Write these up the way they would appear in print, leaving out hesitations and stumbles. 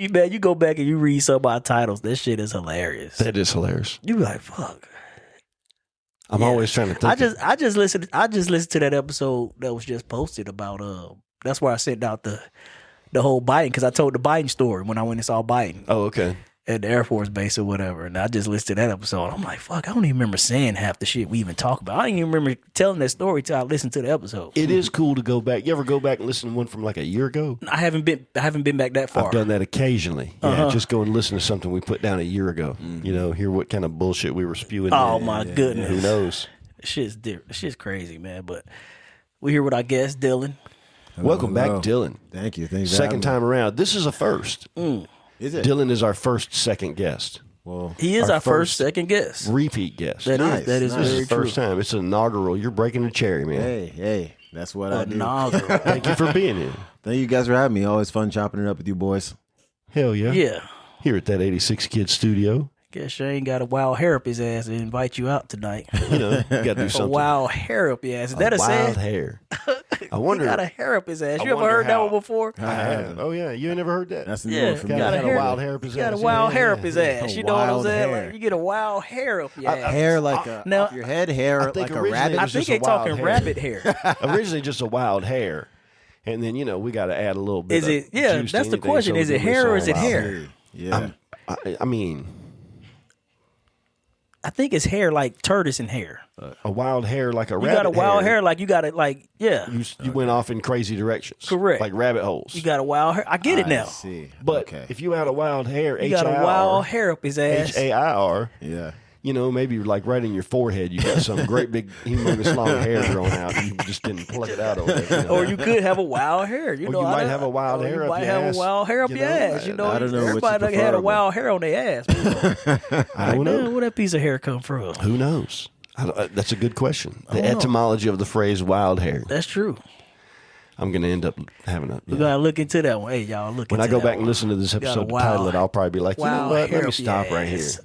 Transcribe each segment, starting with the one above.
You go back and you read some of our titles. That shit is hilarious. That is hilarious. You be like, fuck. I'm always trying to think. I just listened to that episode that was just posted about that's where I sent out the whole Biden, because I told the Biden story when I went and saw Biden. Oh, okay. At the Air Force Base or whatever. And I just listened to that episode. I'm like, fuck, I don't even remember saying half the shit we even talk about. I don't even remember telling that story till I listened to the episode. It is cool to go back. You ever go back and listen to one from like a year ago? I haven't been back that far. I've done that occasionally. Yeah, just go and listen to something we put down a year ago. You know, hear what kind of bullshit we were spewing. Oh my goodness. Who knows? Shit's different. Shit's crazy, man. But we're here with our guest, Dyllan. Welcome back, Dyllan. Thank you. Thanks. Second time around. This is a first. Is it? Dyllan is our first second guest. Well, He is our first second guest. Repeat guest. That Nice, is nice. very This is the true. first time. It's an inaugural. You're breaking the cherry, man. hey, that's what I do. Inaugural. Thank you for being here. Thank you guys for having me. Always fun chopping it up with you boys. Hell yeah. Yeah. Here at that 86 Kid studio. Guess Shane got a wild hair up his ass to invite you out tonight. You know, you got to do A something. wild hair up your ass. Is that a wild saying? hair. I He wonder. got a hair up his ass. I You ever wonder heard that how. one before? I have. Oh, yeah. You ain't never heard that? That's a new Yeah, one for you me. got a Had hair. wild hair up his You got a ass. wild Yeah, hair yeah, up his yeah. ass. You know what I'm Wild saying? hair. Like, you get a wild hair up your ass. Hair like a Now- off your head, hair I think like a originally rabbit. it I was think just they a wild talking hair. rabbit hair. Originally just a wild hair. And then, you know, we got to add a little bit Is it? of Yeah, juice to that's the anything, question. so Is we it do this hair or on is it wild hair? Yeah. I mean, I think it's hair like tortoise and hair. a wild hair like a You rabbit got a wild hair hair. like you got it like, yeah. You went off in crazy directions. Correct. Like rabbit holes. You got a wild hair. I get it I now. see. But okay. if you had a wild hair, You got a wild H-I-R, hair up his ass. H-A-I-R, Yeah. you know, maybe like right in your forehead, you got some great big humongous long hair growing out. And you just didn't pluck it out over there. You know? Or you could have a wild hair. You Or know, you I might don't- have a wild or hair you up might your have ass, a wild hair up you your know? ass. You know, I don't know which everybody is done had a preferable. wild hair on their ass. I don't know. Man, where that piece of hair come from? Who knows? That's a good question. The etymology of the phrase wild hair. That's true. I'm going to end up having a. You gotta look into that one. Hey, y'all, look When into I go that back and one. listen to this got a episode, the wild- title it, I'll probably be like, you know wild what? hair Let me up stop your right here. ass.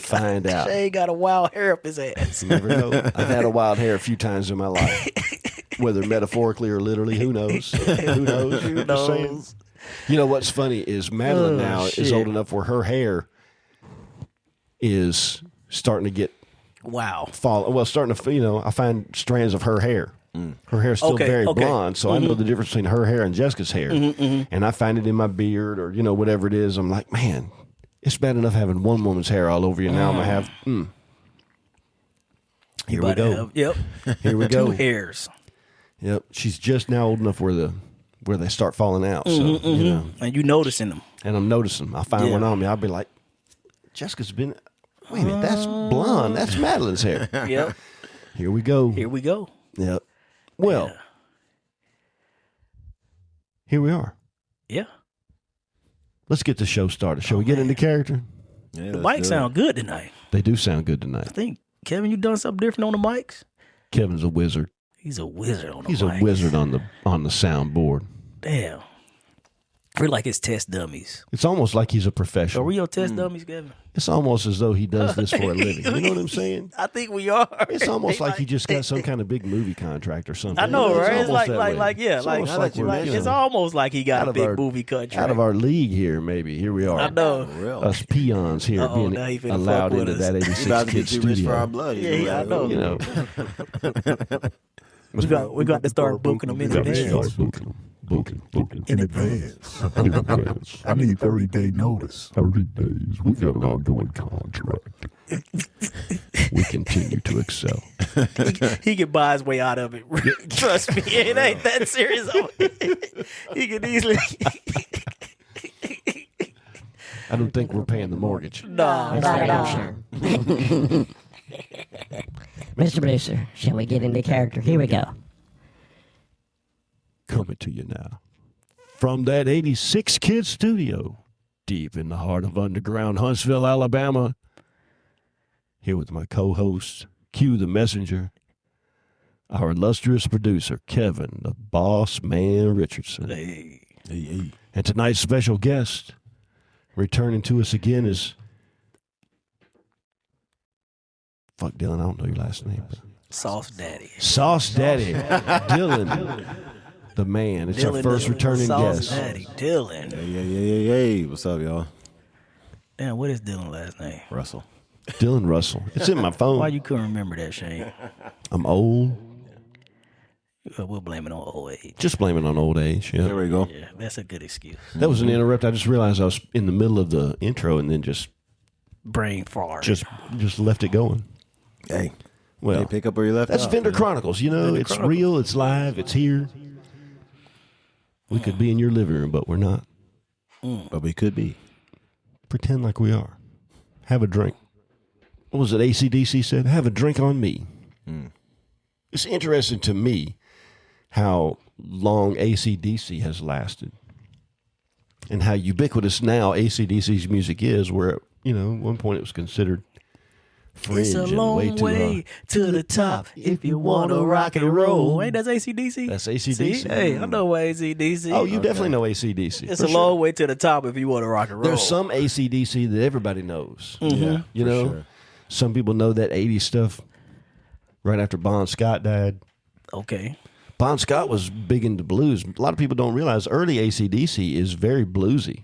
Find out. Shay got a wild hair up his ass. You never know. I've had a wild hair a few times in my life, whether metaphorically or literally. Who knows? Who knows? Who Just saying. knows? You know what's funny is Madeline now is shit. old enough where her hair is starting to get Wow. starting to, you know, I find strands of her hair. Her hair's still Okay, very okay. blonde, so I know the difference between her hair and Jessica's hair. And I find it in my beard or, you know, whatever it is. I'm like, man, it's bad enough having one woman's hair all over you. Now I'm going to have, Here we But, go. Yep. Here we Two go. hairs. Yep. She's just now old enough where they start falling out. So, you know, And you noticing them. and I'm noticing. I find Yeah. one on me. I'll be like, Jessica's been, wait a minute, that's blonde. That's Madeline's hair. Yep. Here we go. Here we go. Yep. Well, Yeah. here we are. Yeah. Let's get the show started. Shall we get into character? Yeah, The let's mics do sound good tonight. They do sound good I tonight. think, Kevin, you done something different on the mics? Kevin's a wizard. He's a wizard on the He's mics. a wizard on the soundboard. Damn. We're like his test dummies. It's almost like he's a Are professional. we your test dummies, Kevin? It's almost as though he does this for a living. You know what I'm saying? I think we are. It's almost like he just got some kind of big movie contract or something. I know, right? It's almost like, that like, way. like, yeah, It's like, almost like, we're, you it's know, almost like he got out a of big our- movie contract. out of our league here. Maybe here we are. I know. For real. Us peons here Uh-oh, now he being finna allowed fuck with into us. that We 86 about to kid get too rich for our studio. blood. Yeah, I know. You know, We got to start booking them in advance. Booking. In advance. I need 30-day notice. 30 days. We got an ongoing contract. We continue to excel. He can buy his way out of it. Trust me, it ain't that serious. He can easily. I don't think we're paying the mortgage. Nah, Not at all. Mr. Producer, shall we get into character? Here we go. Coming to you now from that 86 kid studio, deep in the heart of underground Huntsville, Alabama. Here with my co-host, Q the Messenger, our illustrious producer, Kevin the Boss Man Richardson. Hey. And tonight's special guest, returning to us again, is fuck Dyllan. I don't know your last name. But Sauce Daddy. Sauce Daddy, Dyllan the man. It's our Dyllan, first the returning Sauce guest. Daddy, Dyllan. Hey. What's up, y'all? Damn, what is Dyllan's last name? Russell. Dyllan Russell. It's in my phone. Why you couldn't remember that, Shane? I'm old. We'll blame it on old age. Just blame it on old age. Yeah. There we go. Yeah, that's a good excuse. That was an interrupt. I just realized I was in the middle of the intro and then just Brain fart. left it going. Hey. Well, Hey, pick up where you left that's off, Vendor man. Chronicles. You know, Vendor it's Chronicles. real. It's live. It's here. We could be in your living room, but we're not. But we could be. Pretend like we are. Have a drink. What was it AC/DC said? Have a drink on me. It's interesting to me how long AC/DC has lasted and how ubiquitous now AC/DC's music is, where, you know, at one point it was considered fringe It's a and long way too way to the top if you want to rock and roll. Ain't that AC/DC? That's AC/DC. See? Hey, I know AC/DC. Oh, you definitely know AC/DC. It's for a sure. long way to the top if you want to rock and roll. There's some AC/DC that everybody knows. Yeah, You for know, sure. some people know that 80s stuff right after Bon Scott died. Okay. Bon Scott was big into blues. A lot of people don't realize early AC/DC is very bluesy.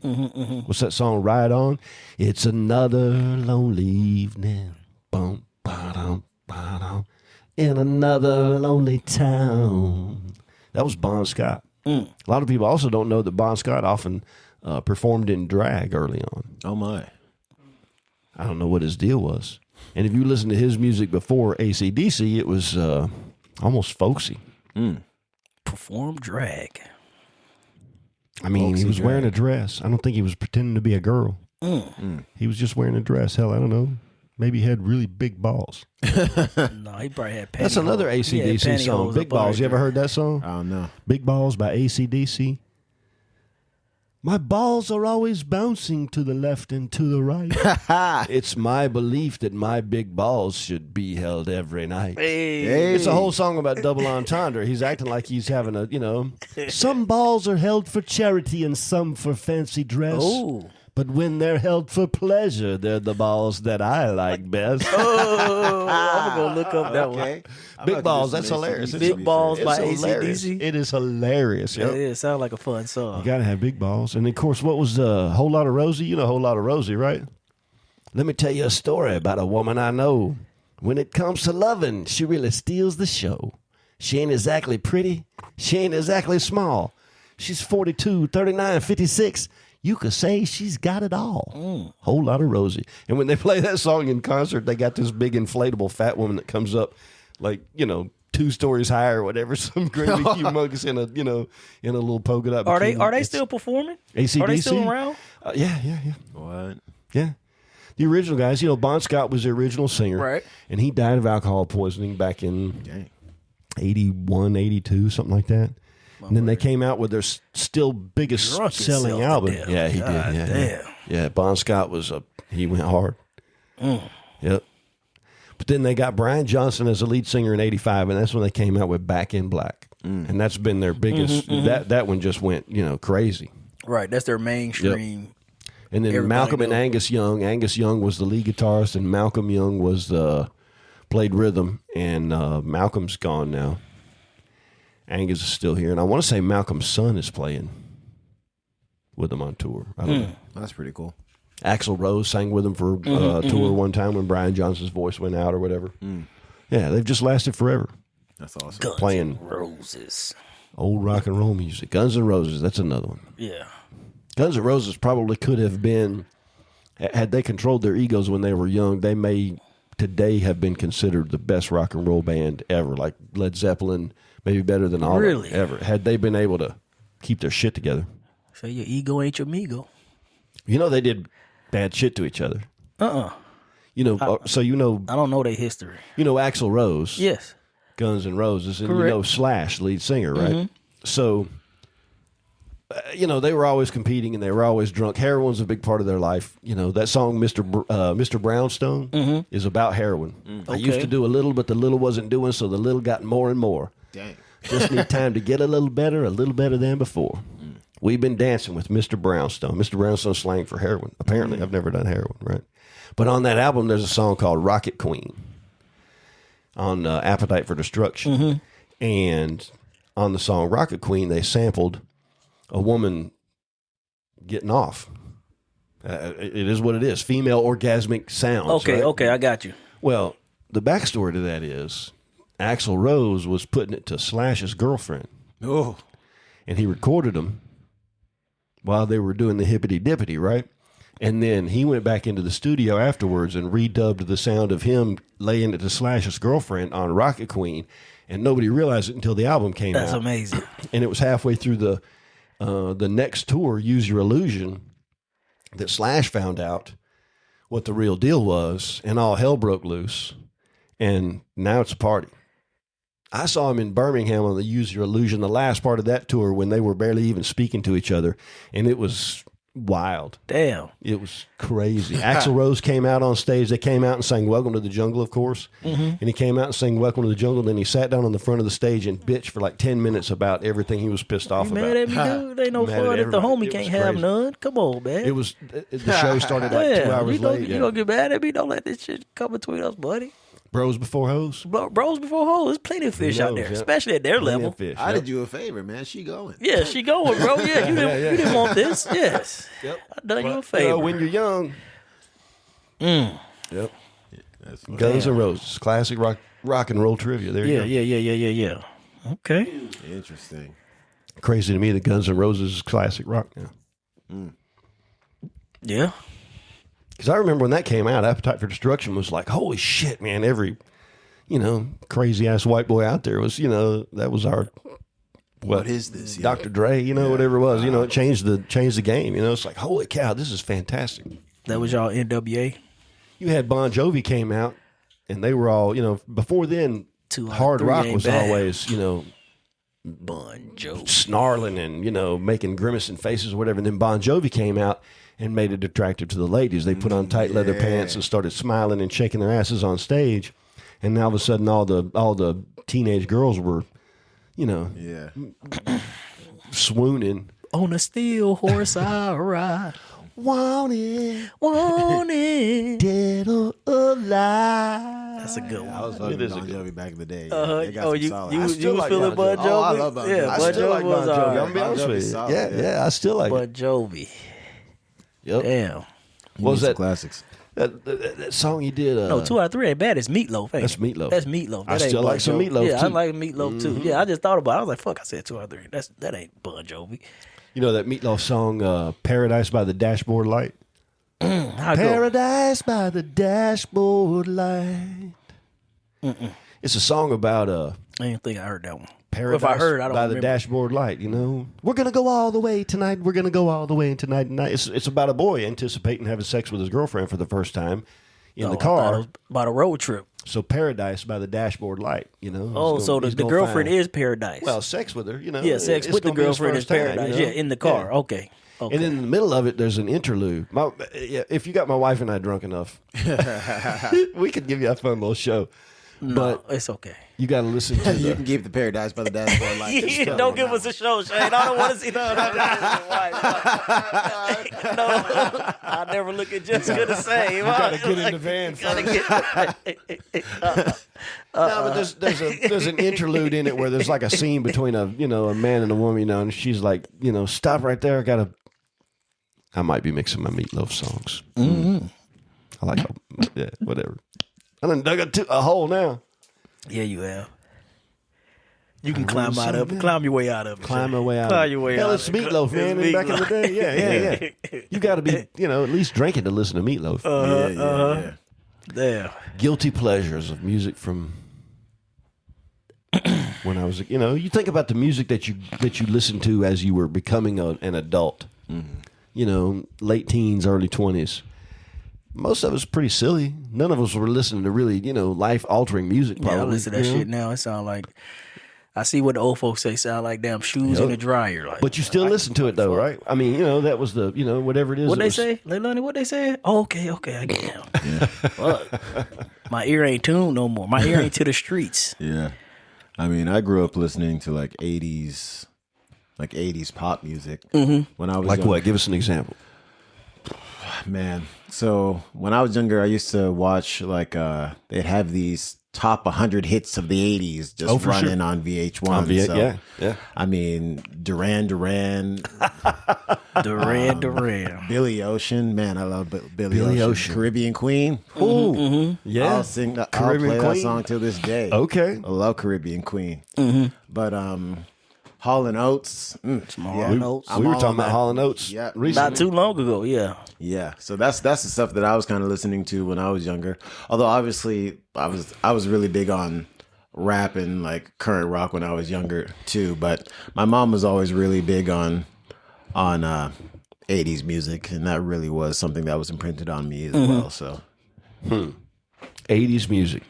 What's that song, Ride On? It's another lonely evening. Boom, ba-dum, ba-dum, in another lonely town. That was Bon Scott. A lot of people also don't know that Bon Scott often performed in drag early on. Oh, my. I don't know what his deal was. And if you listen to his music before AC/DC, it was almost folksy. Perform drag. I mean, he Folksy was wearing drag. a dress. I don't think he was pretending to be a girl. He was just wearing a dress. Hell, I don't know. Maybe he had really big balls. No, he probably had pantyhose. That's another AC/DC song. Big Balls. You ever heard that song? I don't know. Big Balls by AC/DC. My balls are always bouncing to the left and to the right. It's my belief that my big balls should be held every night. Hey. It's a whole song about double entendre. He's acting like he's having a, you know, some balls are held for charity and some for fancy dress. Oh. But when they're held for pleasure, they're the balls that I like best. Oh, I'm going to look up that one. Okay. Big Balls, that's hilarious. Big Balls by It's hilarious. AC/DC. It is hilarious. Yeah, Yep. it sounds like a fun song. You got to have big balls. And, of course, what was Whole Lot of Rosie? You know Whole Lot of Rosie, right? Let me tell you a story about a woman I know. When it comes to loving, she really steals the show. She ain't exactly pretty. She ain't exactly small. She's 42, 39, 56. You could say she's got it all. Whole Lot of Rosie. And when they play that song in concert, they got this big inflatable fat woman that comes up like, you know, 2 stories high or whatever, some great big humongous in a, you know, in a little polka dot Are bikini. they It's still performing? AC/DC? Are they still around? Yeah. What? Yeah. The original guys, you know, Bon Scott was the original singer. Right. And he died of alcohol poisoning back in Dang. 81, 82, something like that. And then they came out with their still biggest Drunk selling himself to album. death. Yeah, he God did. Yeah, damn. yeah. Bon Scott he went hard. Yep. But then they got Brian Johnson as a lead singer in 85, and that's when they came out with Back in Black. And that's been their biggest. That one just went, you know, crazy. Right, that's their mainstream. And then Everybody Malcolm and knows. Angus Young. Angus Young was the lead guitarist, and Malcolm Young was played rhythm. And Malcolm's gone now. Angus is still here, and I want to say Malcolm's son is playing with them on tour. I don't know. That's pretty cool. Axl Rose sang with them for a tour one time when Brian Johnson's voice went out or whatever. Yeah, they've just lasted forever. That's awesome. Guns Playing N' Roses. old rock and roll music. Guns N' Roses, that's another one. Yeah. Guns N' Roses probably could have been, had they controlled their egos when they were young, they may today have been considered the best rock and roll band ever, like Led Zeppelin, maybe better than all Really? of them ever, had they been able to keep their shit together. So your ego ain't your amigo. You know, they did bad shit to each other. Uh-uh. You know, so you know I don't know their history. Axl Rose, Yes. Guns N' Roses, and Correct. you know Slash, lead singer, right? So, you know, they were always competing and they were always drunk. Heroin's a big part of their life. You know, that song, Mr. Brownstone, is about heroin. I used Okay. to do a little, but the little wasn't doing, so the little got more and more. Dang. Just need time to get a little better than before. We've been dancing with Mr. Brownstone. Mr. Brownstone's slang for heroin. Apparently, I've never done heroin, right? But on that album, there's a song called Rocket Queen on Appetite for Destruction. And on the song Rocket Queen, they sampled a woman getting off. It is what it is. Female orgasmic sounds. Okay, right? okay, I got you. Well, the backstory to that is Axl Rose was putting it to Slash's girlfriend. Oh. And he recorded them while they were doing the hippity dippity, right? And then he went back into the studio afterwards and redubbed the sound of him laying it to Slash's girlfriend on Rocket Queen, and nobody realized it until the album came out. That's amazing. And it was halfway through the next tour, Use Your Illusion, that Slash found out what the real deal was, and all hell broke loose. And now it's a party. I saw him in Birmingham on the Use Your Illusion, the last part of that tour, when they were barely even speaking to each other, and it was wild. Damn. It was crazy. Axl Rose came out on stage. They came out and sang Welcome to the Jungle, of course. And he came out and sang Welcome to the Jungle. Then he sat down on the front of the stage and bitched for like 10 minutes about everything he was pissed off You about. mad at me, dude? It ain't no Mad at fun if the everybody. homie It can't was have crazy. none. Come on, man. It was, the show started like 2 hours you gonna, late. You gonna get mad at me? Don't let this shit come between us, buddy. Bros before hoes. Bros before hoes. There's plenty of fish out knows, there, yep. especially at their Plenty level. of fish, I yep. did you a favor, man. She going. Yeah, she going, bro. Yeah, you didn't want this. Yes. Yep. I done you a You favor. know, when you're young. Yep. That's Guns N' Roses. Classic rock and roll trivia. There you Yeah. go. Okay. interesting. Crazy to me that Guns N' Roses is classic rock now. Yeah. Because I remember when that came out, Appetite for Destruction was like, holy shit, man. Every, crazy ass white boy out there was, that was our, What is this? Yeah. Dr. Dre, whatever it was. It changed the game. It's like, holy cow, this is fantastic. That was y'all NWA. You had Bon Jovi came out, and they were all, before then, 2 out of hard 3 rock ain't was bad. always, Bon Jovi. snarling and, making grimacing faces or whatever. And then Bon Jovi came out and made it attractive to the ladies. They put on tight leather pants and started smiling and shaking their asses on stage. And now all of a sudden, all the teenage girls were, Yeah. swooning. On a steel horse I ride. Want it, Want it. dead or alive. That's a good one. I was It fucking is a Bon good Jovi back in the day. Uh-huh. They got Oh, some you solid. you, I you still was like feeling Bon Bon Jovi. Jovi? Oh, I love Bon Jovi. Yeah, I Bon still Jovi like Bon was Jovi. all I'm right. gonna be honest Bon with Jovi's you. solid, Yeah, I still like it. Bon Jovi. Yep. Damn. What was Some that? classics? That song you did? No, 2 out of 3 ain't bad. It's Meatloaf. Ain't That's it? Meatloaf. That's Meatloaf. I That ain't still Bon like some Jovi. Meatloaf, Yeah, I too. like Meatloaf too. Yeah, I just thought about it. I was like, fuck, I said 2 out of 3. That ain't Bon Jovi. You know that Meatloaf song, "Paradise by the Dashboard Light"? How it go? Paradise by the dashboard light. It's a song about I didn't think I heard that one. paradise If I heard, I don't by remember. the dashboard light. We're gonna go all the way tonight. We're gonna go all the way tonight. It's about a boy anticipating having sex with his girlfriend for the first time in the I thought it car. was about a road trip. So paradise by the dashboard light. Oh, so the girlfriend is paradise. well sex with her. yeah, sex it's with the gonna be his girlfriend is first time, paradise. Yeah, in the car. Yeah. Okay. Okay. And in the middle of it, there's an interlude. If you got my wife and I drunk enough, we could give you a fun little show. no, it's okay. You got to listen to You the, can keep the Paradise by the Dashboard Light. Don't give us a show, Shane. I don't want to see no. No, I never look at Jessica the same. You gotta get in the van No, but there's an interlude in it where there's like a scene between a man and a woman, and she's like, stop right there. I might be mixing my Meatloaf songs. Mm-hmm. I like, whatever. I done dug a hole now. Yeah, you have. You can climb your way out of it. Climb my way out. Climb your way Hell, out it's of it. Meatloaf, man. It's Back in the Meatloaf. day, yeah. You got to be, at least drinking to listen to Meatloaf. Yeah. There. Guilty pleasures of music from when I was, you think about the music that you listened to as you were becoming an adult. Late teens, early 20s. Most of us pretty silly. None of us were listening to really, life-altering music. Probably. Yeah, I listen to that shit now. It sound like I see what the old folks say. Sound like damn shoes in the dryer. Like, But you still listen to it though, right? I mean, that was the, whatever it is. What they say, Leilani? What they say? Oh, okay, I get it. Yeah. Fuck. My ear ain't tuned no more. My ear ain't to the streets. Yeah. I mean, I grew up listening to like 80s pop music. Mm-hmm. When I was Like young. what? Give us an example. Man. So when I was younger, I used to watch they'd have these top 100 hits of the 80s just running on VH1. So, yeah. I mean, Duran Duran, Billy Ocean. Man, I love Billy Ocean. Caribbean Queen. Ooh, yeah. I'll sing that. Caribbean I'll play Queen. that song till this day. Okay. I love Caribbean Queen. But Hall and Oates. Hall & Oates. We were talking about Hall & Oates recently. Not too long ago, yeah. Yeah, so that's the stuff that I was kind of listening to when I was younger. Although obviously I was really big on rap and like current rock when I was younger too. But my mom was always really big on 80s music, and that really was something that was imprinted on me as well. So 80s music.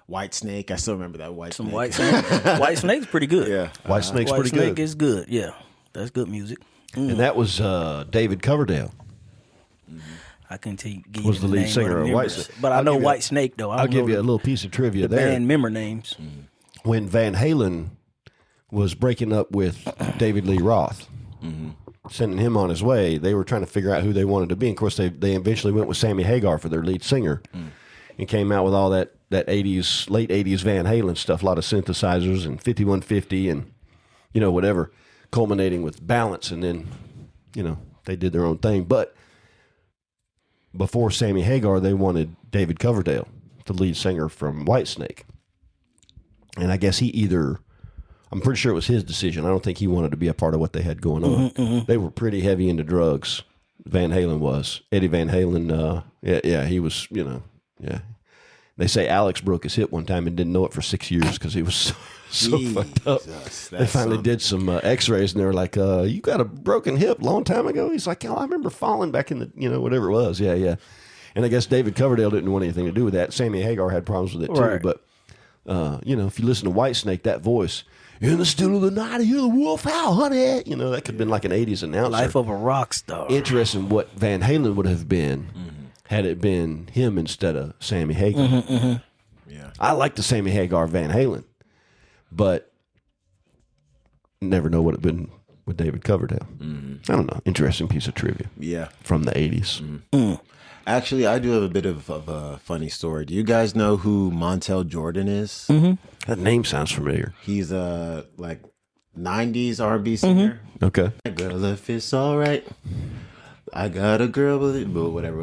White Snake, I still remember that White Snake. White Snake. White Snake's pretty good. Yeah, White Snake's White pretty Snake good. is good. Yeah, that's good music. And that was David Coverdale. I couldn't give Was you the lead name singer of of the White members, Snake. but I know White Snake though. I'll give you a little piece of trivia there. band member names. When Van Halen was breaking up with David Lee Roth, sending him on his way, they were trying to figure out who they wanted to be. And of course, they eventually went with Sammy Hagar for their lead singer, and came out with all that 80s, late 80s Van Halen stuff, a lot of synthesizers and 5150 and whatever, culminating with Balance, and then they did their own thing. But before Sammy Hagar, they wanted David Coverdale, the lead singer from Whitesnake. And I guess I'm pretty sure it was his decision. I don't think he wanted to be a part of what they had going on. They were pretty heavy into drugs. Van Halen was. Eddie Van Halen, he was, yeah. They say Alex broke his hip one time and didn't know it for 6 years because he was so fucked up. They finally did some x-rays, and they were like, you got a broken hip a long time ago? He's like, I remember falling back in the, whatever it was. Yeah. And I guess David Coverdale didn't want anything to do with that. Sammy Hagar had problems with it too. Right. But, if you listen to Whitesnake, that voice, in the still of the night, I hear the wolf howl, honey. That could have been like an 80s announcer. Life of a rock star. Interesting what Van Halen would have been had it been him instead of Sammy Hagar. Yeah, I like the Sammy Hagar Van Halen, but never know what it'd been with David Coverdale. I don't know. Interesting piece of trivia. Yeah, from the 80s. Actually, I do have a bit of a funny story. Do you guys know who Montel Jordan is? That name sounds familiar. He's a like 90s R&B singer. Okay. Girl, if it's all right, I got a girl with it. But whatever.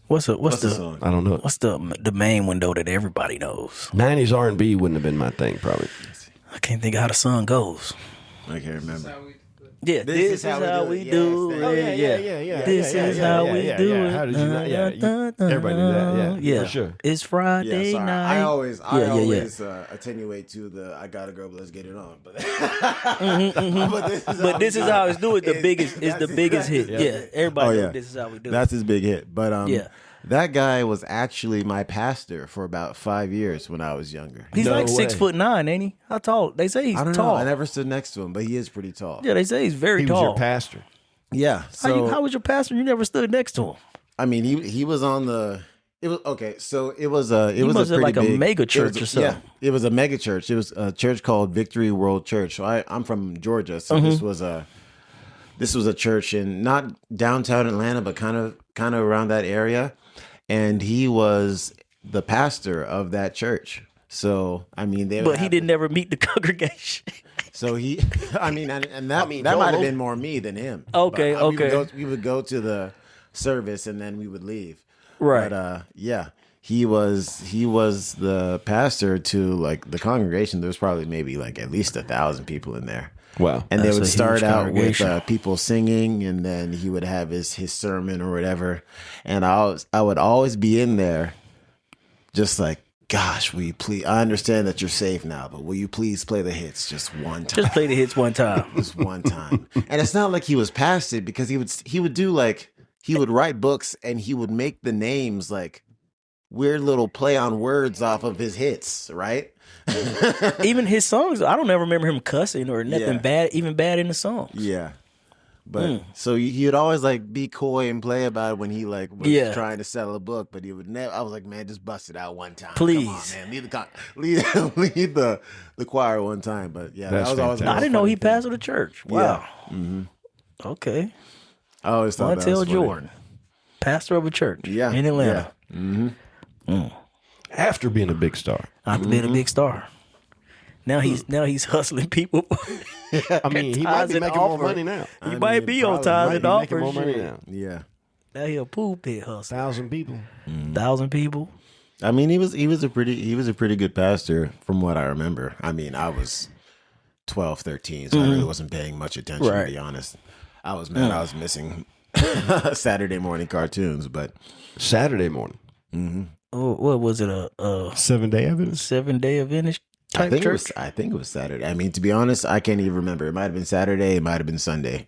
What's the the song? I don't know. what's the main window that everybody knows? 90s R&B wouldn't have been my thing, probably. I can't think of how the song goes. I can't remember. Yeah, this is how we do it. it. Oh, yeah. This is how we do it. How did you not? Yeah, everybody knew that. Yeah, Yeah, for sure. It's Friday Yeah, sorry. night. I always attenuate to the I got a girl, but let's get it on. But, But this is how it's do it. The biggest is the biggest hit. Yeah, everybody knows this is how we do That's it. his big hit. But Yeah. that guy was actually my pastor for about 5 years when I was younger. He's No like way. 6'9", ain't he? How tall? They say he's I don't tall. know. I never stood next to him, but he is pretty tall. Yeah, they say he's very He tall. was your pastor. Yeah. So how was your pastor? You never stood next to him. I mean, he was on the. It was okay. So it was a. It He was must a have pretty like a big, mega it church was- or something. Yeah, it was a mega church. It was a church called Victory World Church. So I'm from Georgia, so Mm-hmm. this was a church in not downtown Atlanta, but kind of around that area, and he was the pastor of that church. So I mean, But he didn't ever meet the congregation. So he, I mean, and that that Joel- might have been more me than him. Okay, But, okay. We would go to the service and then we would leave. Right. But yeah, he was the pastor to like the congregation. There was probably maybe like at least 1,000 people in there. Wow. And they That's would a start huge out with congregation. people singing, and then he would have his sermon or whatever. And I would always be in there, just like, gosh, will you please? I understand that you're safe now, but will you please play the hits just one time? Just play the hits one time. Just one time. And it's not like he was past it, because he would do like, he would write books and he would make the names like weird little play on words off of his hits, right? Even his songs, I don't ever remember him cussing or nothing Yeah. bad, even bad in the songs. Yeah. But so he would always like be coy and play about it when he like was trying to sell a book, but he would never. I was like, man, just bust it out one time, Please. Come on, man, lead the choir one time. But yeah, That's that was always. fantastic. I didn't know he pastored a church. Wow. Okay. I always thought that was Montel funny. Jordan, pastor of a church. Yeah, In Atlanta. yeah. After being a big star. After being a big star. Now he's hustling people. I mean, he might be Ties and making more offer. money now. He might be on probably ties Might and be offers. making more money shit. now. Yeah. Now he a pulpit hustler. 1,000 people. 1,000 people. I mean, he was a pretty good pastor from what I remember. I mean, I was 12, 13, so I really wasn't paying much attention, Right. to be honest. I was mad I was missing Saturday morning cartoons, but Saturday morning. What was it? A 7-day Adventist. 7-day Adventist type church? I think it was Saturday. I mean, to be honest, I can't even remember. It might have been Saturday. It might have been Sunday.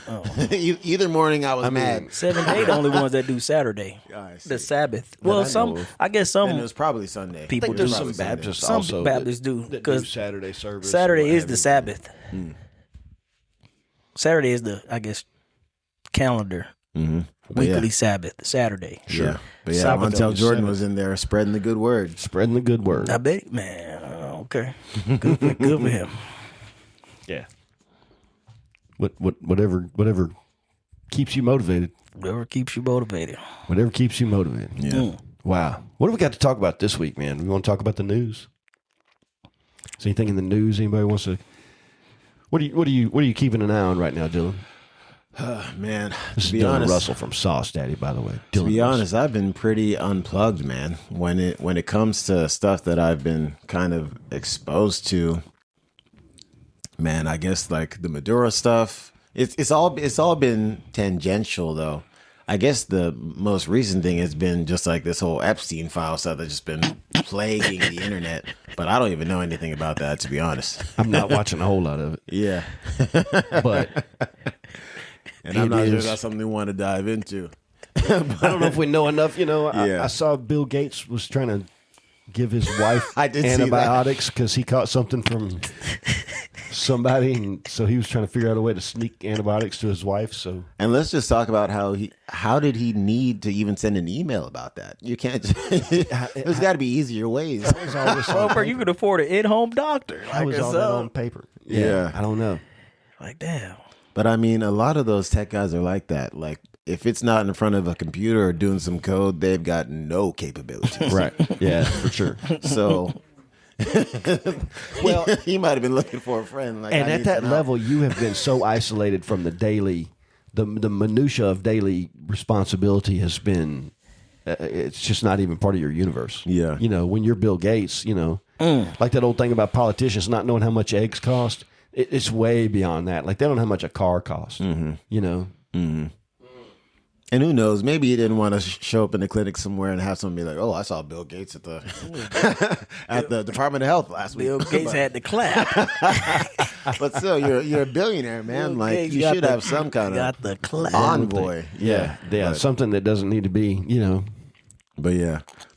Oh. Either morning, I was mad. 7-day, the only ones that do Saturday. I see. The Sabbath. I Well, know of. I guess And it some was probably Sunday. people think do. there's some Probably Sunday. Baptists Some also Baptists do, that do 'cause Saturday service. Saturday or is what the have Sabbath. Saturday is the, I guess, calendar. Weekly Sabbath. Saturday. Yeah. But yeah, Sabbath Montel on the Jordan Sabbath. was in there spreading the good word. you. Spreading the good word. I bet, man. Okay. Good for him. Yeah. Whatever keeps you motivated. Whatever keeps you motivated. Whatever keeps you motivated. Yeah. Wow. What have we got to talk about this week, man? We want to talk about the news. Is anything in the news anybody wants to? What are you keeping an eye on right now, Dylan? Man, This is to be Dyllan honest, Russell from Sauce Daddy, by the way. to Dyllan be Russell. honest, I've been pretty unplugged, man. When it comes to stuff that I've been kind of exposed to, man, I guess like the Maduro stuff. It's all been tangential though. I guess the most recent thing has been just like this whole Epstein file stuff that's just been plaguing the internet. But I don't even know anything about that, to be honest. I'm not watching a whole lot of it, Yeah, but and I'm It not sure is. that's something we want to dive into. I don't know if we know enough. You know, Yeah. I saw Bill Gates was trying to give his wife I did see that. antibiotics because he caught something from somebody, and so he was trying to figure out a way to sneak antibiotics to his wife. So And let's just talk about how did he need to even send an email about that? You can't. There's got to be easier ways. that was all this Well, on bro, you could afford an in-home doctor. I was all that on paper. Yeah. I don't know. Like, damn. But I mean, a lot of those tech guys are like that. Like, if it's not in front of a computer or doing some code, they've got no capabilities. Right? Yeah, for sure. So, Well, he might have been looking for a friend. Like, and I at need that some help. level, you have been so isolated from the daily, the minutia of daily responsibility has been. It's just not even part of your universe. Yeah. You know, when you're Bill Gates, you know, like that old thing about politicians not knowing how much eggs cost. It's way beyond that. Like they don't know how much a car costs. You know. And who knows? Maybe he didn't want to show up in the clinic somewhere and have someone be like, "Oh, I saw Bill Gates at the at the Department of Health last week." Bill Gates had to clap. But still, you're a billionaire, man. Bill Like Gates you got should the- have some kind got of the clap. envoy. Yeah. But- Something that doesn't need to be. You know.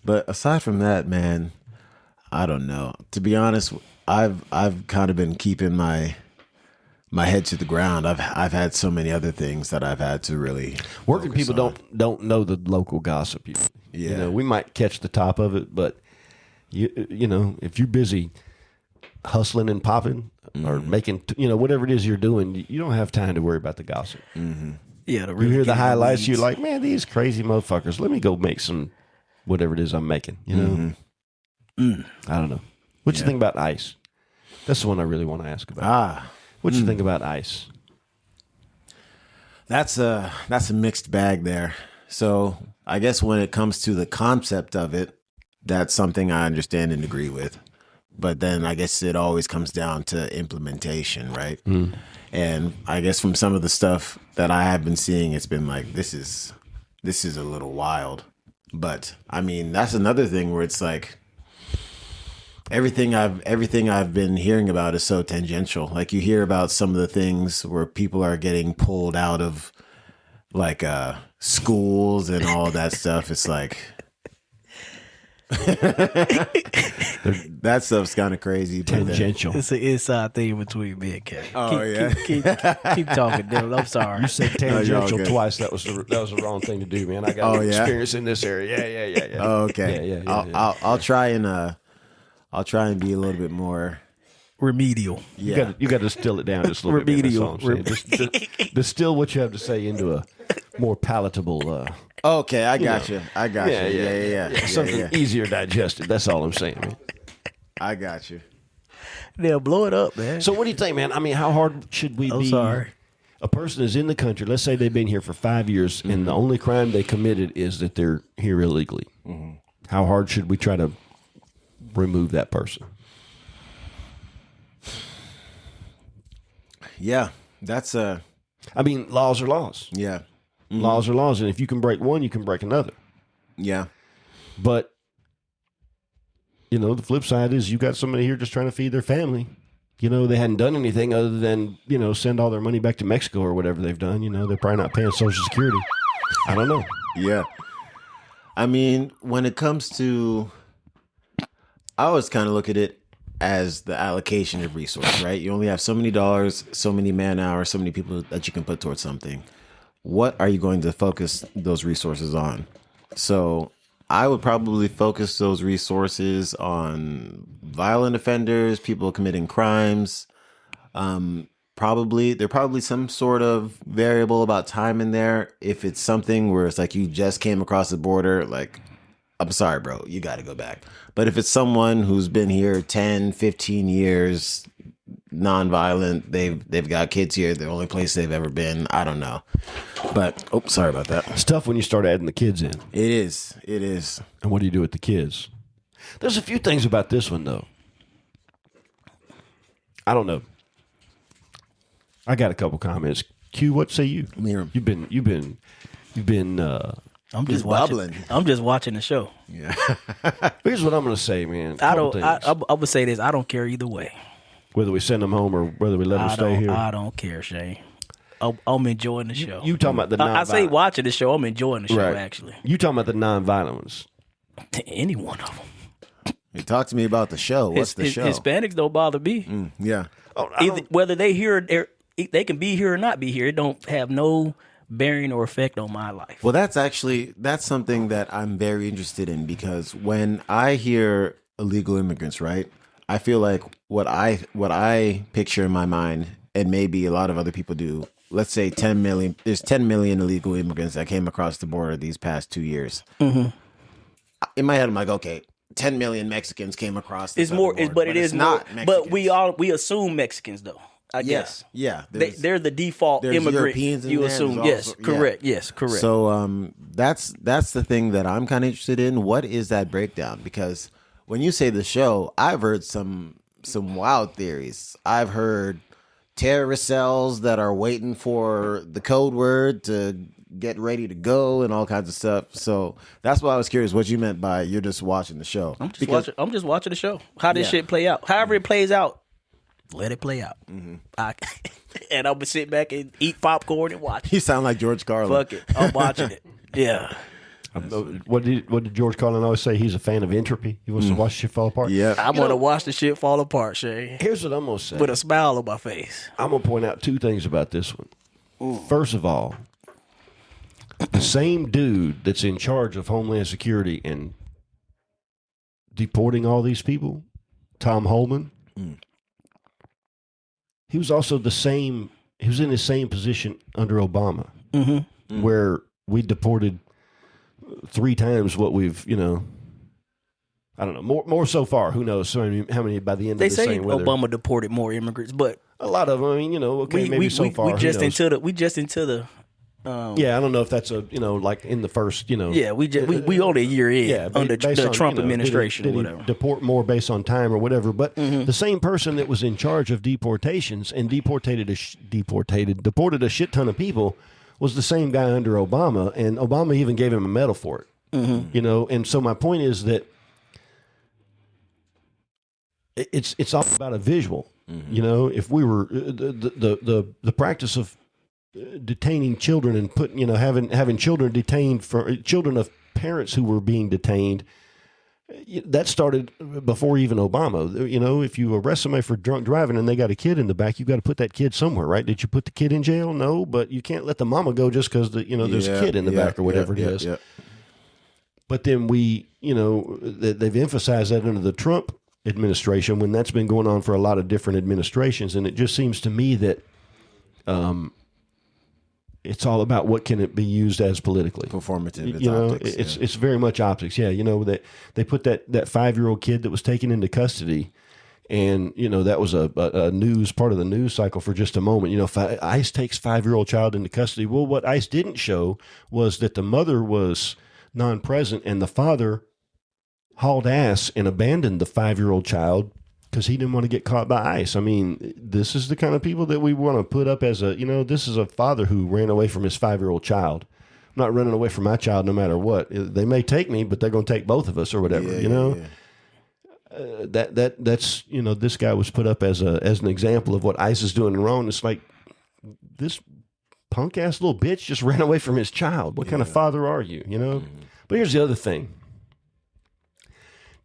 But aside from that, man, I don't know. To be honest, I've kind of been keeping my head to the ground. I've had so many other things that I've had to really Working focus people on. don't know the local gossip. You Yeah. know, we might catch the top of it, but you know, if you're busy hustling and popping or making, whatever it is you're doing, you don't have time to worry about the gossip. Yeah, to You really hear get the in highlights, weeds. you're like, man, these crazy motherfuckers. Let me go make some whatever it is I'm making. You know, I don't know. What you think about ICE? That's the one I really want to ask about. What you think about ICE? That's a mixed bag there. So I guess when it comes to the concept of it, that's something I understand and agree with. But then I guess it always comes down to implementation, right? And I guess from some of the stuff that I have been seeing, it's been like this is a little wild. But I mean, that's another thing where it's like everything I've been hearing about is so tangential. Like you hear about some of the things where people are getting pulled out of like schools and all that stuff. It's like that stuff's kind of crazy. But then- Tangential. It's an inside thing between me and Kevin. Oh, yeah. Keep talking, Dylan. I'm sorry. You said y'all tangential good. twice. That was the wrong thing to do, man. I got Oh, yeah? experience in this area. Yeah. Oh, okay. Yeah. I'll try and be a little bit more. Remedial. Yeah. You got to distill it down just a little bit. Man. That's all I'm saying. Remedial. Just distill what you have to say into a more palatable Okay, I got you. I got you. Yeah. Something easier digested. That's all I'm saying, man. I got you. They'll blow it up, man. So what do you think, man? I mean, how hard should we be? I'm sorry. A person is in the country. Let's say they've been here for 5 years, and the only crime they committed is that they're here illegally. How hard should we try to remove that person? Yeah, that's I mean, laws are laws. yeah, Laws are laws, and if you can break one, you can break another. yeah. But the flip side is you got somebody here just trying to feed their family. They hadn't done anything other than, send all their money back to Mexico or whatever they've done. They're probably not paying Social Security. I don't know. Yeah. I mean, when it comes to, I always kind of look at it as the allocation of resource, right? You only have so many dollars, so many man hours, so many people that you can put towards something. What are you going to focus those resources on? So I would probably focus those resources on violent offenders, people committing crimes. Probably some sort of variable about time in there. If it's something where it's like you just came across the border, like, I'm sorry, bro, you got to go back. But if it's someone who's been here 10, 15 years, nonviolent, they've got kids here, the only place they've ever been, I don't know. But sorry about that. It's tough when you start adding the kids in. It is. And what do you do with the kids? There's a few things about this one though. I don't know. I got a couple comments. Q, what say you? Miriam. You've been I'm just He's watching. bubbling. I'm just watching the show. Yeah. Here's what I'm going to say, man. I Couple don't. things. I would say this. I don't care either way. Whether we send them home or whether we let them stay here. I don't care, Shane. I'm enjoying the show. You talking about the I say nonviolent. watching the show. I'm enjoying the show. Right. Actually, You talking about the nonviolent ones. any one of them. Hey, talk to me about the show. What's the show? Hispanics don't bother me. Yeah. Oh, I Either, don't- whether they here, they can be here or not be here. It don't have no bearing or effect on my life. Well, that's something that I'm very interested in, because when I hear illegal immigrants, right, I feel like what I picture in my mind, and maybe a lot of other people do, let's say 10 million, there's 10 million illegal immigrants that came across the border these past 2 years. In my head, I'm like, okay, 10 million Mexicans came across the It's more, border, but it is not more. Mexicans. But we assume Mexicans though. I guess. Yeah. They're the default there's immigrant. Europeans in You there, assume. there's Yes, also- correct. yeah. Yes, correct. So that's the thing that I'm kind of interested in. What is that breakdown? Because when you say the show, I've heard some wild theories. I've heard terrorist cells that are waiting for the code word to get ready to go and all kinds of stuff. So that's why I was curious what you meant by you're just watching the show. I'm just watching the show. How this shit play out. However it plays out, let it play out. And I'm gonna sit back and eat popcorn and watch it. You sound like George Carlin. Fuck it. I'm watching it. Yeah. What did George Carlin always say? He's a fan of entropy. He wants to watch shit fall apart. Yeah. I'm gonna watch the shit fall apart, Shay. Here's what I'm going to say. With a smile on my face. I'm going to point out two things about this one. First of all, the same dude that's in charge of Homeland Security and deporting all these people, Tom Holman, he was also he was in the same position under Obama, where we deported 3 times what we've, I don't know, more so far. Who knows how many by the end They of this say thing. Obama deported more immigrants, but A lot of them, I mean, okay, maybe so far. we who just knows? into the Yeah, I don't know if that's like in the first, yeah, we only a year in under based the on, Trump administration did or he whatever. deport more based on time or whatever. But the same person that was in charge of deportations and deported a shit ton of people was the same guy under Obama, and Obama even gave him a medal for it. And so my point is that it's all about a visual. If we were the practice of detaining children and putting, having children detained for children of parents who were being detained, that started before even Obama. If you arrest somebody for drunk driving and they got a kid in the back, you got to put that kid somewhere, right? Did you put the kid in jail? No, but you can't let the mama go just because there's a kid in the back or whatever it is. But then they've emphasized that under the Trump administration when that's been going on for a lot of different administrations, and it just seems to me that It's all about what can it be used as politically. Performative. It's You know, optics, it's very much optics. Yeah, you know that they put that 5-year-old kid that was taken into custody, and you know that was a news part of the news cycle for just a moment. You know, ICE takes 5-year-old child into custody. Well, what ICE didn't show was that the mother was non-present and the father hauled ass and abandoned the 5-year-old child because he didn't want to get caught by ICE. I mean, this is the kind of people that we want to put up as this is a father who ran away from his 5-year-old child. I'm not running away from my child no matter what. They may take me, but they're going to take both of us or whatever, That's this guy was put up as an example of what ICE is doing wrong. It's like, this punk ass little bitch just ran away from his child. What kind of father are you, But here's the other thing.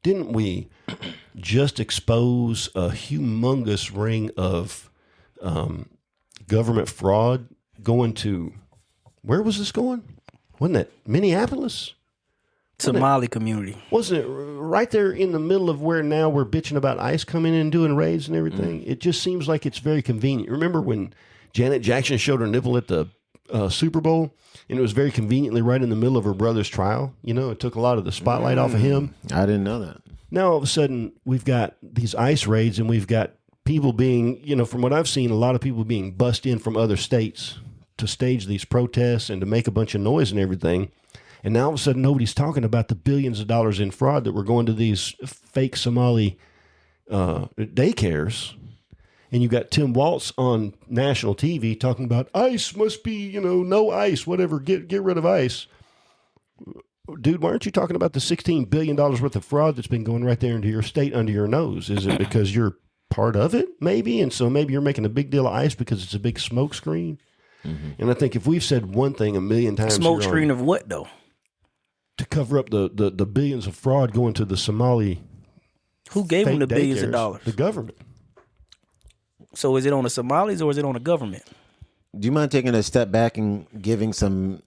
Didn't we just expose a humongous ring of government fraud going to, where was this going? Wasn't that Minneapolis? Somali community. Wasn't it right there in the middle of where now we're bitching about ICE coming in and doing raids and everything? It just seems like it's very convenient. Remember when Janet Jackson showed her nipple at the Super Bowl? And it was very conveniently right in the middle of her brother's trial. It took a lot of the spotlight off of him. I didn't know that. Now, all of a sudden, we've got these ICE raids, and we've got people being, from what I've seen, a lot of people being bussed in from other states to stage these protests and to make a bunch of noise and everything. And now, all of a sudden, nobody's talking about the billions of dollars in fraud that were going to these fake Somali daycares. And you got Tim Waltz on national TV talking about ICE must be, no ICE, whatever, get rid of ICE. Dude, why aren't you talking about the $16 billion worth of fraud that's been going right there into your state under your nose? Is it because you're part of it, maybe? And so maybe you're making a big deal of ICE because it's a big smoke screen? Mm-hmm. And I think if we've said one thing a million times... Smoke screen of what, though? To cover up the billions of fraud going to the Somali... Who gave them the billions of dollars? The government. So is it on the Somalis or is it on the government? Do you mind taking a step back and giving some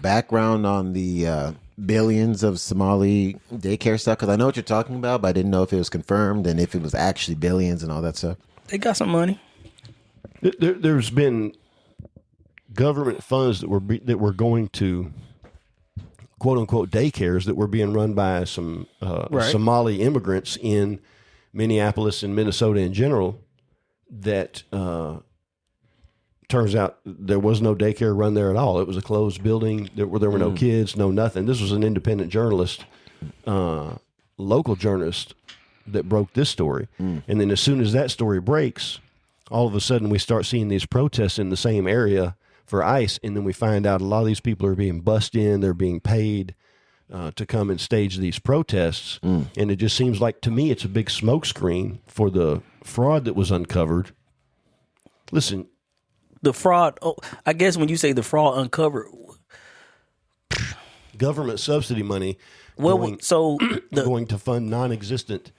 background on the billions of Somali daycare stuff? Because I know what you're talking about, but I didn't know if it was confirmed and if it was actually billions and all that stuff. They got some money. There's been government funds that were going to quote unquote daycares that were being run by some Somali immigrants in Minneapolis and Minnesota in general. That turns out there was no daycare run there at all. It was a closed building. There were no kids, no nothing. This was an independent journalist, local journalist, that broke this story. And then as soon as that story breaks, all of a sudden we start seeing these protests in the same area for ICE, and then we find out a lot of these people are being bussed in. They're being paid to come and stage these protests. And it just seems like, to me, it's a big smokescreen for the fraud that was uncovered. Listen, the fraud. Oh, I guess when you say the fraud uncovered, government subsidy money. Going to fund non-existent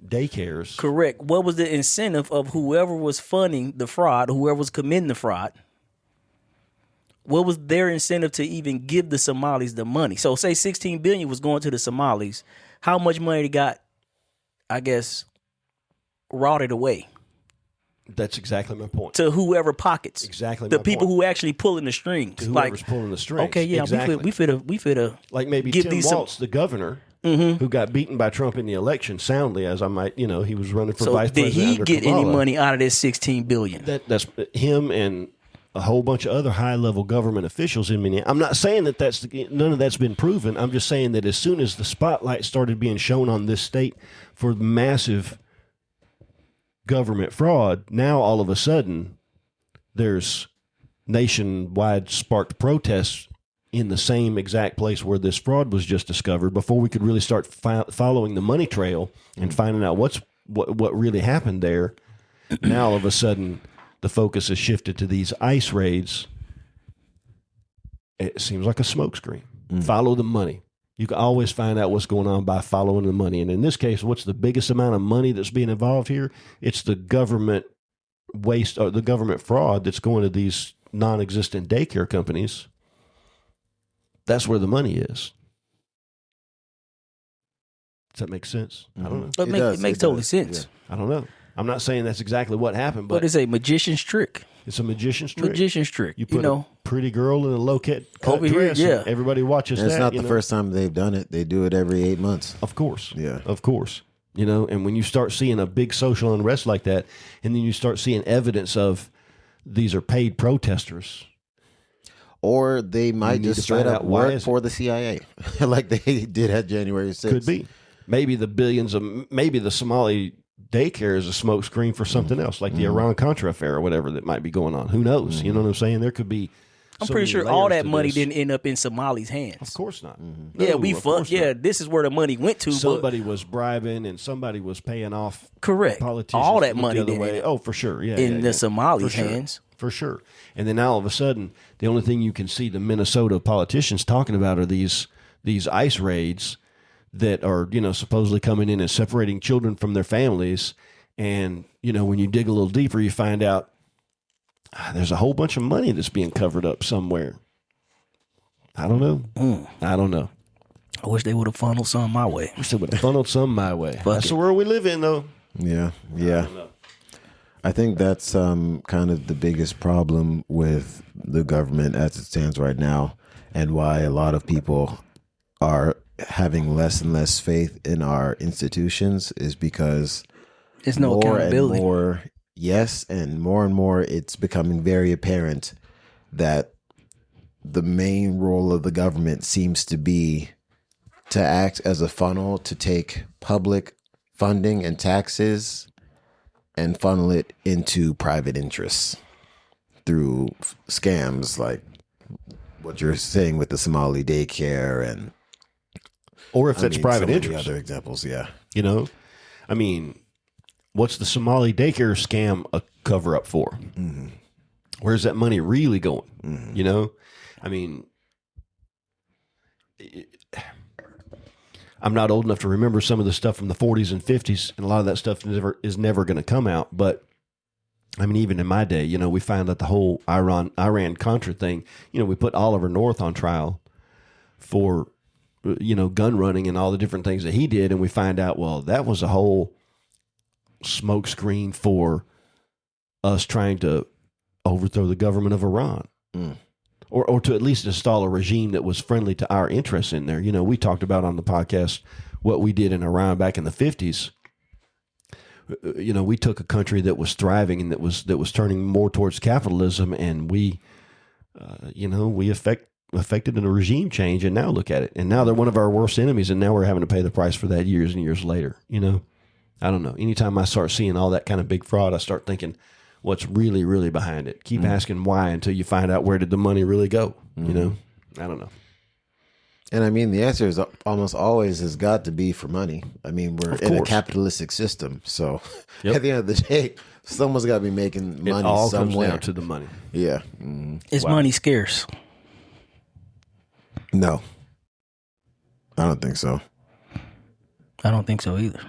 daycares. Correct. What was the incentive of whoever was funding the fraud, whoever was committing the fraud? What was their incentive to even give the Somalis the money? So say $16 billion was going to the Somalis. How much money they got, I guess, rotted away? That's exactly my point. To whoever pockets. Exactly the people who actually pulling the strings. To whoever's pulling the strings. Okay, yeah, exactly. we fit like maybe give Tim Waltz, the governor, who got beaten by Trump in the election soundly, as I might, he was running for vice president. Did he get any money out of this $16 billion? That's him and a whole bunch of other high-level government officials in Minneapolis. I'm not saying that none of that's been proven. I'm just saying that as soon as the spotlight started being shown on this state for massive government fraud, now all of a sudden there's nationwide sparked protests in the same exact place where this fraud was just discovered before we could really start following the money trail and finding out what really happened there. Now all of a sudden the focus has shifted to these ICE raids. It seems like a smokescreen. Follow the money. You can always find out what's going on by following the money. And in this case, what's the biggest amount of money that's being involved here? It's the government waste or the government fraud that's going to these non-existent daycare companies. That's where the money is. Does that make sense? I don't know. It makes total sense. Yeah. I don't know. I'm not saying that's exactly what happened, but it's a magician's trick. it's a magician's trick. Magician's trick. You put a pretty girl in a low cut Over here, dress, yeah. and everybody watches And that. it's not you the know? first time they've done it. They do it every 8 months. Of course. Yeah. Of course. You know, and when you start seeing a big social unrest like that, and then you start seeing evidence of these are paid protesters. Or they might need just to straight find up out why work is for the CIA, like they did at January 6th. Could be. Maybe maybe the Somali daycare is a smokescreen for something else, like the Iran-Contra affair or whatever that might be going on. Who knows? You know what I'm saying? There could be. I'm so pretty many sure all layers that to money this. didn't end up in Somali's hands. Of course not. Yeah, No, we of course fucked. Yeah, not. this is where the money went to. Somebody was bribing and somebody was paying off Correct. politicians. All to that look money the other didn't way. end up Oh, for sure. Yeah, in yeah, the yeah. Somali's For sure. hands. For sure. And then now all of a sudden, the only thing you can see the Minnesota politicians talking about are these ICE raids that are, you know, supposedly coming in and separating children from their families. And, you know, when you dig a little deeper, you find out there's a whole bunch of money that's being covered up somewhere. I don't know. I don't know. I wish they would have funneled some my way. Wish they would have funneled some my way. That's it. the world we live in, though. Yeah, yeah. I think that's kind of the biggest problem with the government as it stands right now, and why a lot of people are having less and less faith in our institutions is because There's no more accountability. and more, yes, and more, it's becoming very apparent that the main role of the government seems to be to act as a funnel to take public funding and taxes and funnel it into private interests through scams like what you're saying with the Somali daycare and Or if it's private some of the interest. other examples, yeah. You know, I mean, what's the Somali daycare scam a cover up for? Mm-hmm. Where's that money really going? You know, I mean, I'm not old enough to remember some of the stuff from the 40s and 50s, and a lot of that stuff is never going to come out. But I mean, even in my day, you know, we found out the whole Iran-Contra thing. You know, we put Oliver North on trial for, you know, gun running and all the different things that he did, and we find out, well, that was a whole smokescreen for us trying to overthrow the government of Iran, or to at least install a regime that was friendly to our interests in there. You know, we talked about on the podcast what we did in Iran back in the 50s. You know, we took a country that was thriving and that was turning more towards capitalism, and we, you know, we affected a regime change, and now look at it. And now they're one of our worst enemies, and now we're having to pay the price for that years and years later. You know, I don't know. Anytime I start seeing all that kind of big fraud, I start thinking, what's really, really behind it? Keep asking why until you find out where did the money really go. You know, I don't know. And I mean, the answer is almost always has got to be for money. I mean, we're in a capitalistic system. So at the end of the day, someone's got to be making money It all somewhere. comes down to the money. Yeah. Is money scarce? No. I don't think so. I don't think so either.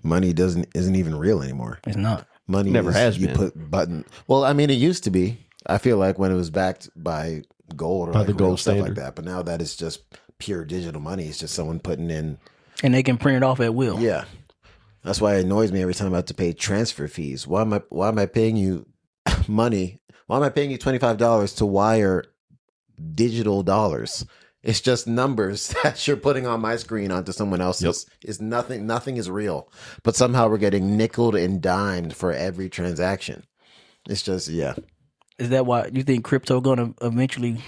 Money isn't even real anymore. It's not. Money Never has you been. put button. Well, I mean, it used to be. I feel like when it was backed by gold or By like the real gold stuff like standard. that. But now that is just pure digital money. It's just someone putting in. And they can print it off at will. Yeah, that's why it annoys me every time I have to pay transfer fees. Why am I paying you money? Why am I paying you $25 to wire digital dollars? It's just numbers that you're putting on my screen onto someone else's. It's nothing. Nothing is real. But somehow we're getting nickeled and dimed for every transaction. It's just Is that why you think crypto gonna eventually?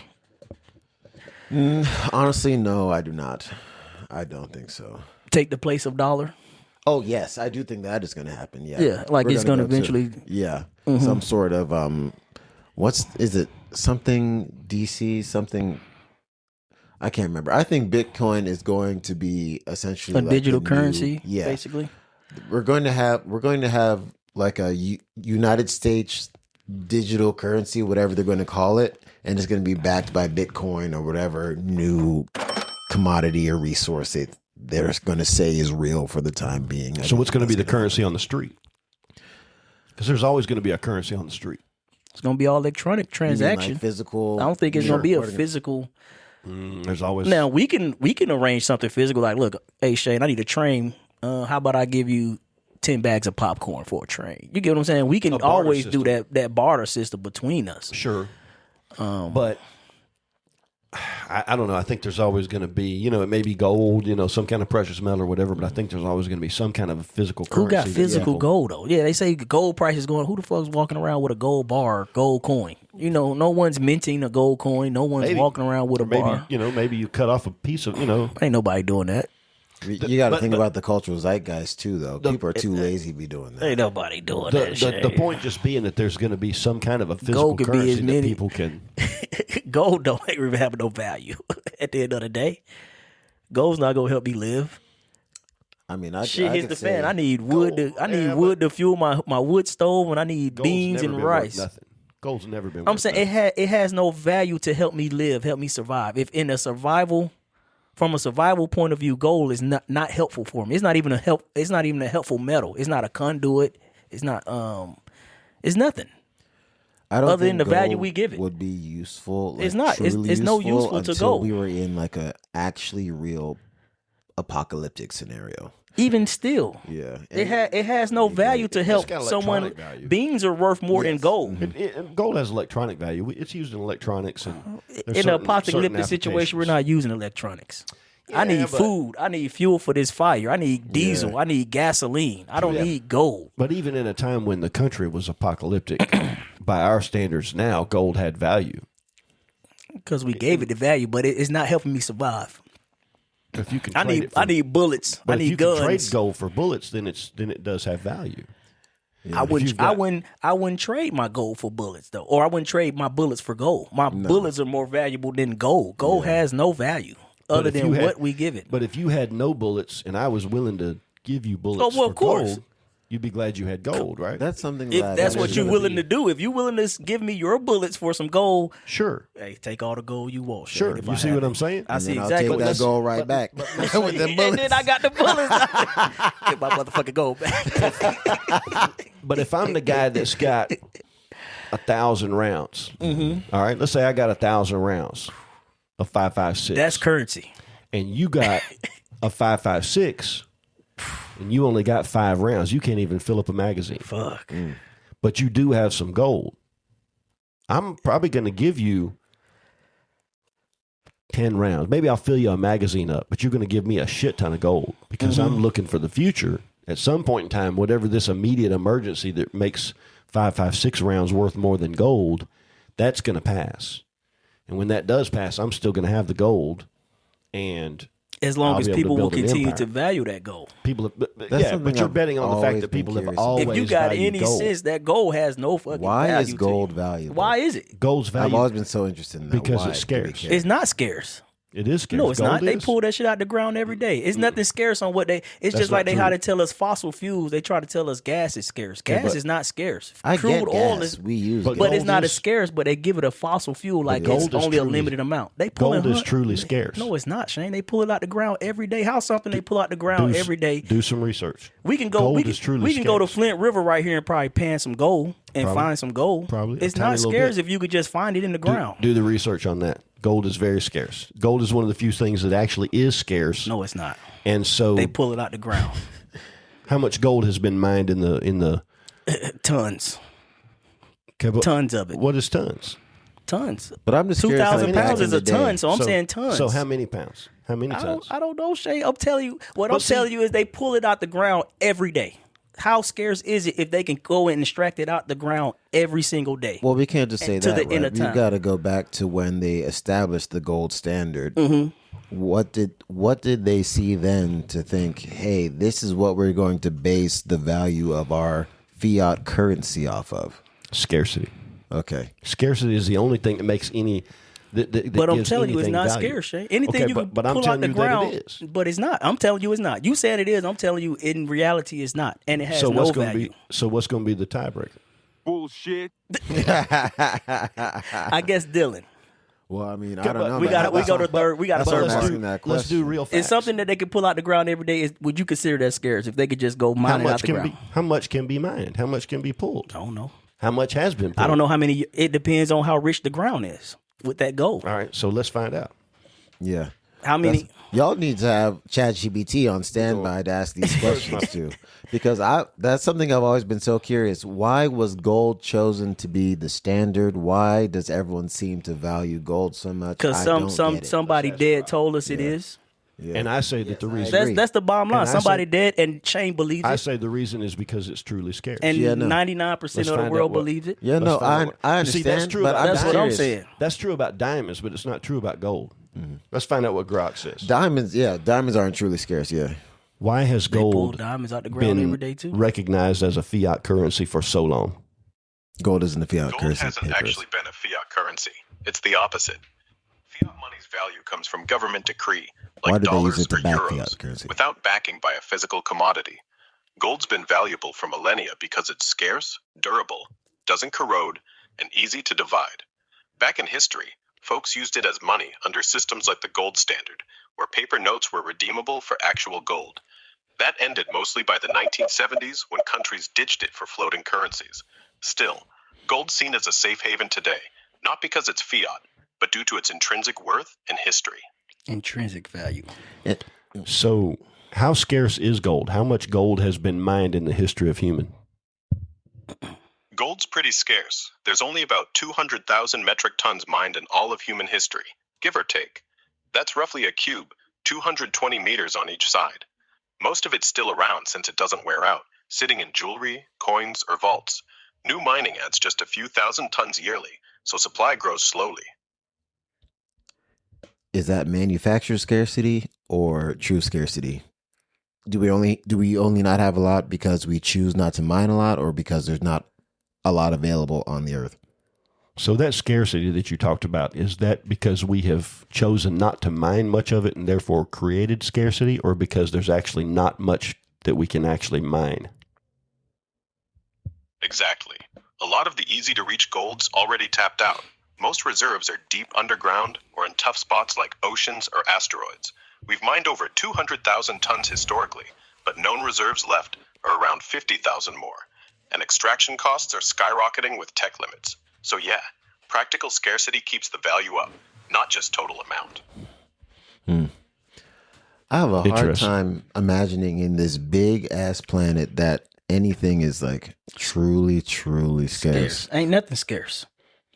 Honestly, no, I do not. I don't think so. Take the place of dollar? Oh yes, I do think that is going to happen. Yeah, Yeah, like We're it's gonna go to- eventually- some sort of is it something DC something? I can't remember. I think Bitcoin is going to be essentially A like digital the currency, new, basically. We're going to have like a United States digital currency, whatever they're going to call it, and it's going to be backed by Bitcoin or whatever new commodity or resource they're going to say is real for the time being. So what's going to be the currency on the street? Because there's always going to be a currency on the street. It's gonna be all electronic You mean, transaction. like physical. I don't think it's gonna be a What are they physical. There's always Now we can arrange something physical. Like, look, hey Shane, I need a train. How about I give you 10 bags of popcorn for a train. You get what I'm saying? We can always do that barter system between us. Sure. But I don't know. I think there's always going to be, it may be gold, some kind of precious metal or whatever, but I think there's always going to be some kind of a physical currency. Who got physical gold, though? Yeah, they say gold price is going. Who the fuck's walking around with a gold bar, gold coin? No one's minting a gold coin. No one's walking around with a bar. Maybe you cut off a piece of, Ain't nobody doing that. You got to think about the cultural zeitgeist, too, though. People are too lazy to be doing that. Ain't nobody doing that shit. The point just being that there's going to be some kind of a physical currency that people can... Gold don't even have no value at the end of the day. Gold's not going to help me live. I mean, shit hits the fan. I need wood. I need wood to fuel my wood stove, and I need beans and rice. Nothing. Gold's never been. I'm saying it has no value to help me live, help me survive. If in a survival, from a survival point of view, gold is not helpful for me. It's not even a help. It's not even a helpful metal. It's not a conduit. It's not. It's nothing. I don't other think than the value we give it would be useful. It's not. It's no useful to gold. We were in like a actually real apocalyptic scenario. Even still, yeah, it has no value to help someone. Beans are worth more than gold. Gold has electronic value. It's used in electronics and in an apocalyptic situation, we're not using electronics. I need food. I need fuel for this fire. I need diesel. I need gasoline. I don't need gold. But even in a time when the country was apocalyptic, by our standards now, gold had value. Because we gave it the value, but it's not helping me survive. If you can I need bullets. I need guns. If you can trade gold for bullets, then it does have value. Yeah. I wouldn't trade my gold for bullets though, or I wouldn't trade my bullets for gold. My bullets are more valuable than gold. Gold has no value other than what we give it. But if you had no bullets and I was willing to give you bullets for gold, you'd be glad you had gold, right? That's something. If that's what you're willing to do, if you're willing to give me your bullets for some gold, sure. Hey, take all the gold you want. Sure. You see what I'm saying? I see exactly. I'll take that gold right back with them bullets. And then I got the bullets. Get my motherfucking gold back. But if I'm the guy that's got 1,000 rounds, all right, let's say I got 1,000 rounds of 5.56. That's currency. And you got a 5.56. And you only got 5 rounds. You can't even fill up a magazine. Fuck. But you do have some gold. I'm probably going to give you 10 rounds. Maybe I'll fill you a magazine up, but you're going to give me a shit ton of gold because I'm looking for the future. At some point in time, whatever this immediate emergency that makes 5.56 rounds worth more than gold, that's going to pass. And when that does pass, I'm still going to have the gold, and as long as people will continue to value that gold. But you're betting on the fact that people have always valued gold. If you got any sense, that gold has no fucking value. Why is gold valuable? Why is it? Gold's valuable. I've always been so interested in that. Because it's scarce. It's not scarce. It is scarce. No, it's not. They pull that shit out the ground every day. It's nothing scarce on what they. It's just like they how to tell us fossil fuels. They try to tell us gas is scarce. Gas is not scarce. Crude oil is we use, but it's not as scarce. But they give it a fossil fuel like it's only a limited amount. They pull gold is truly scarce. No, it's not, Shane. They pull it out the ground every day. How's something they pull out the ground every day? Do some research. We can go. We can go to Flint River right here and probably pan some gold and find some gold. Probably it's not scarce if you could just find it in the ground. Do the research on that. Gold is very scarce. Gold is one of the few things that actually is scarce. No, it's not. And so they pull it out the ground. How much gold has been mined in the tons? Okay, tons of it. What is tons? Tons. But I'm just 2,000 pounds is a ton, so I'm saying tons. So how many pounds? How many tons? I don't know, Shay. I'm telling you. What I'm telling you is they pull it out the ground every day. How scarce is it if they can go and extract it out the ground every single day? Well, we can't just say that. Right? We've got to go back to when they established the gold standard. What did they see then to think, hey, this is what we're going to base the value of our fiat currency off of? Scarcity. Okay. Scarcity is the only thing that makes any. But I'm telling you, it's not scarce, Shay. Anything you can pull out the ground, but it's not. I'm telling you, it's not. You said it is. I'm telling you, in reality, it's not, and it has no value. So what's going to be the tiebreaker? Bullshit. I guess Dyllan. Well, I mean, I don't know. We go to third. We got to start asking that question. Let's do real facts. It's something that they can pull out the ground every day. Would you consider that scarce if they could just go mine it out the ground? How much can be mined? How much can be pulled? I don't know. How much has been pulled? I don't know how many. It depends on how rich the ground is with that gold. All right, so let's find out. Yeah. How many? Y'all need to have ChatGPT on standby to ask these questions too, because that's something I've always been so curious. Why was gold chosen to be the standard? Why does everyone seem to value gold so much? Because somebody dead told us it is. Yeah. And I say that the reason That's the bottom line. And I Somebody say- dead, and Shane believes I it, say the reason is because it's truly scarce. and Yeah, no. 99% Let's of the find world out what- believes it. Yeah, no, Let's find out I what- See, understand, that's true but about I'm That's what I'm serious. saying. That's true about diamonds, but it's not true about gold. Let's find out what Grok says. Diamonds aren't truly scarce. Yeah, Why has They pull gold diamonds out the ground been every day too. recognized as a fiat currency for so long? gold isn't a fiat Gold currency. hasn't papers. actually been a fiat currency. It's the opposite. Fiat money's value comes from government decree, Why like do they use dollars it to or back euros, fiat currency? without backing by a physical commodity. Gold's been valuable for millennia because it's scarce, durable, doesn't corrode, and easy to divide. Back in history, folks used it as money under systems like the gold standard, where paper notes were redeemable for actual gold. That ended mostly by the 1970s when countries ditched it for floating currencies. Still, gold's seen as a safe haven today, not because it's fiat, but due to its intrinsic worth and history. Intrinsic value. So, how scarce is gold? How much gold has been mined in the history of human? Gold's pretty scarce. There's only about 200,000 metric tons mined in all of human history, give or take. That's roughly a cube, 220 meters on each side. Most of it's still around since it doesn't wear out, sitting in jewelry, coins, or vaults. New mining adds just a few thousand tons yearly, so supply grows slowly. Is that manufactured scarcity or true scarcity? Do we only not have a lot because we choose not to mine a lot, or because there's not a lot available on the earth? So that scarcity that you talked about, is that because we have chosen not to mine much of it and therefore created scarcity, or because there's actually not much that we can actually mine? Exactly. A lot of the easy-to-reach gold's already tapped out. Most reserves are deep underground or in tough spots like oceans or asteroids. We've mined over 200,000 tons historically, but known reserves left are around 50,000 more. And extraction costs are skyrocketing with tech limits. So yeah, practical scarcity keeps the value up, not just total amount. I have a hard Interesting. time imagining in this big ass planet that anything is like truly, truly scarce. Ain't nothing scarce.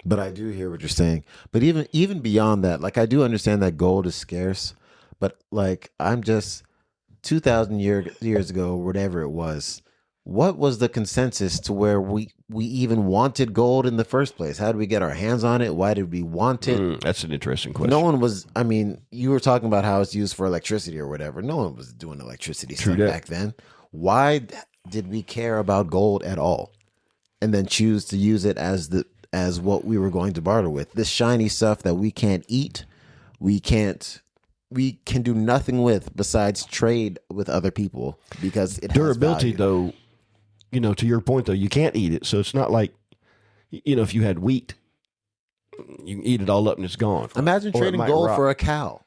But I do hear what you're saying. But even beyond that, like, I do understand that gold is scarce, but like, I'm just 2,000 years ago, whatever it was, what was the consensus to where we even wanted gold in the first place? How did we get our hands on it? Why did we want it? That's an interesting question. No one was, I mean, you were talking about how it's used for electricity or whatever. No one was doing electricity True stuff that. back then. Why did we care about gold at all? And then choose to use it as what we were going to barter with. This shiny stuff that we can't eat, we can do nothing with besides trade with other people because it Durability, has value. though, to your point, though, you can't eat it. So it's not like, if you had wheat, you can eat it all up and it's gone. Imagine Or it trading might gold rot. for a cow.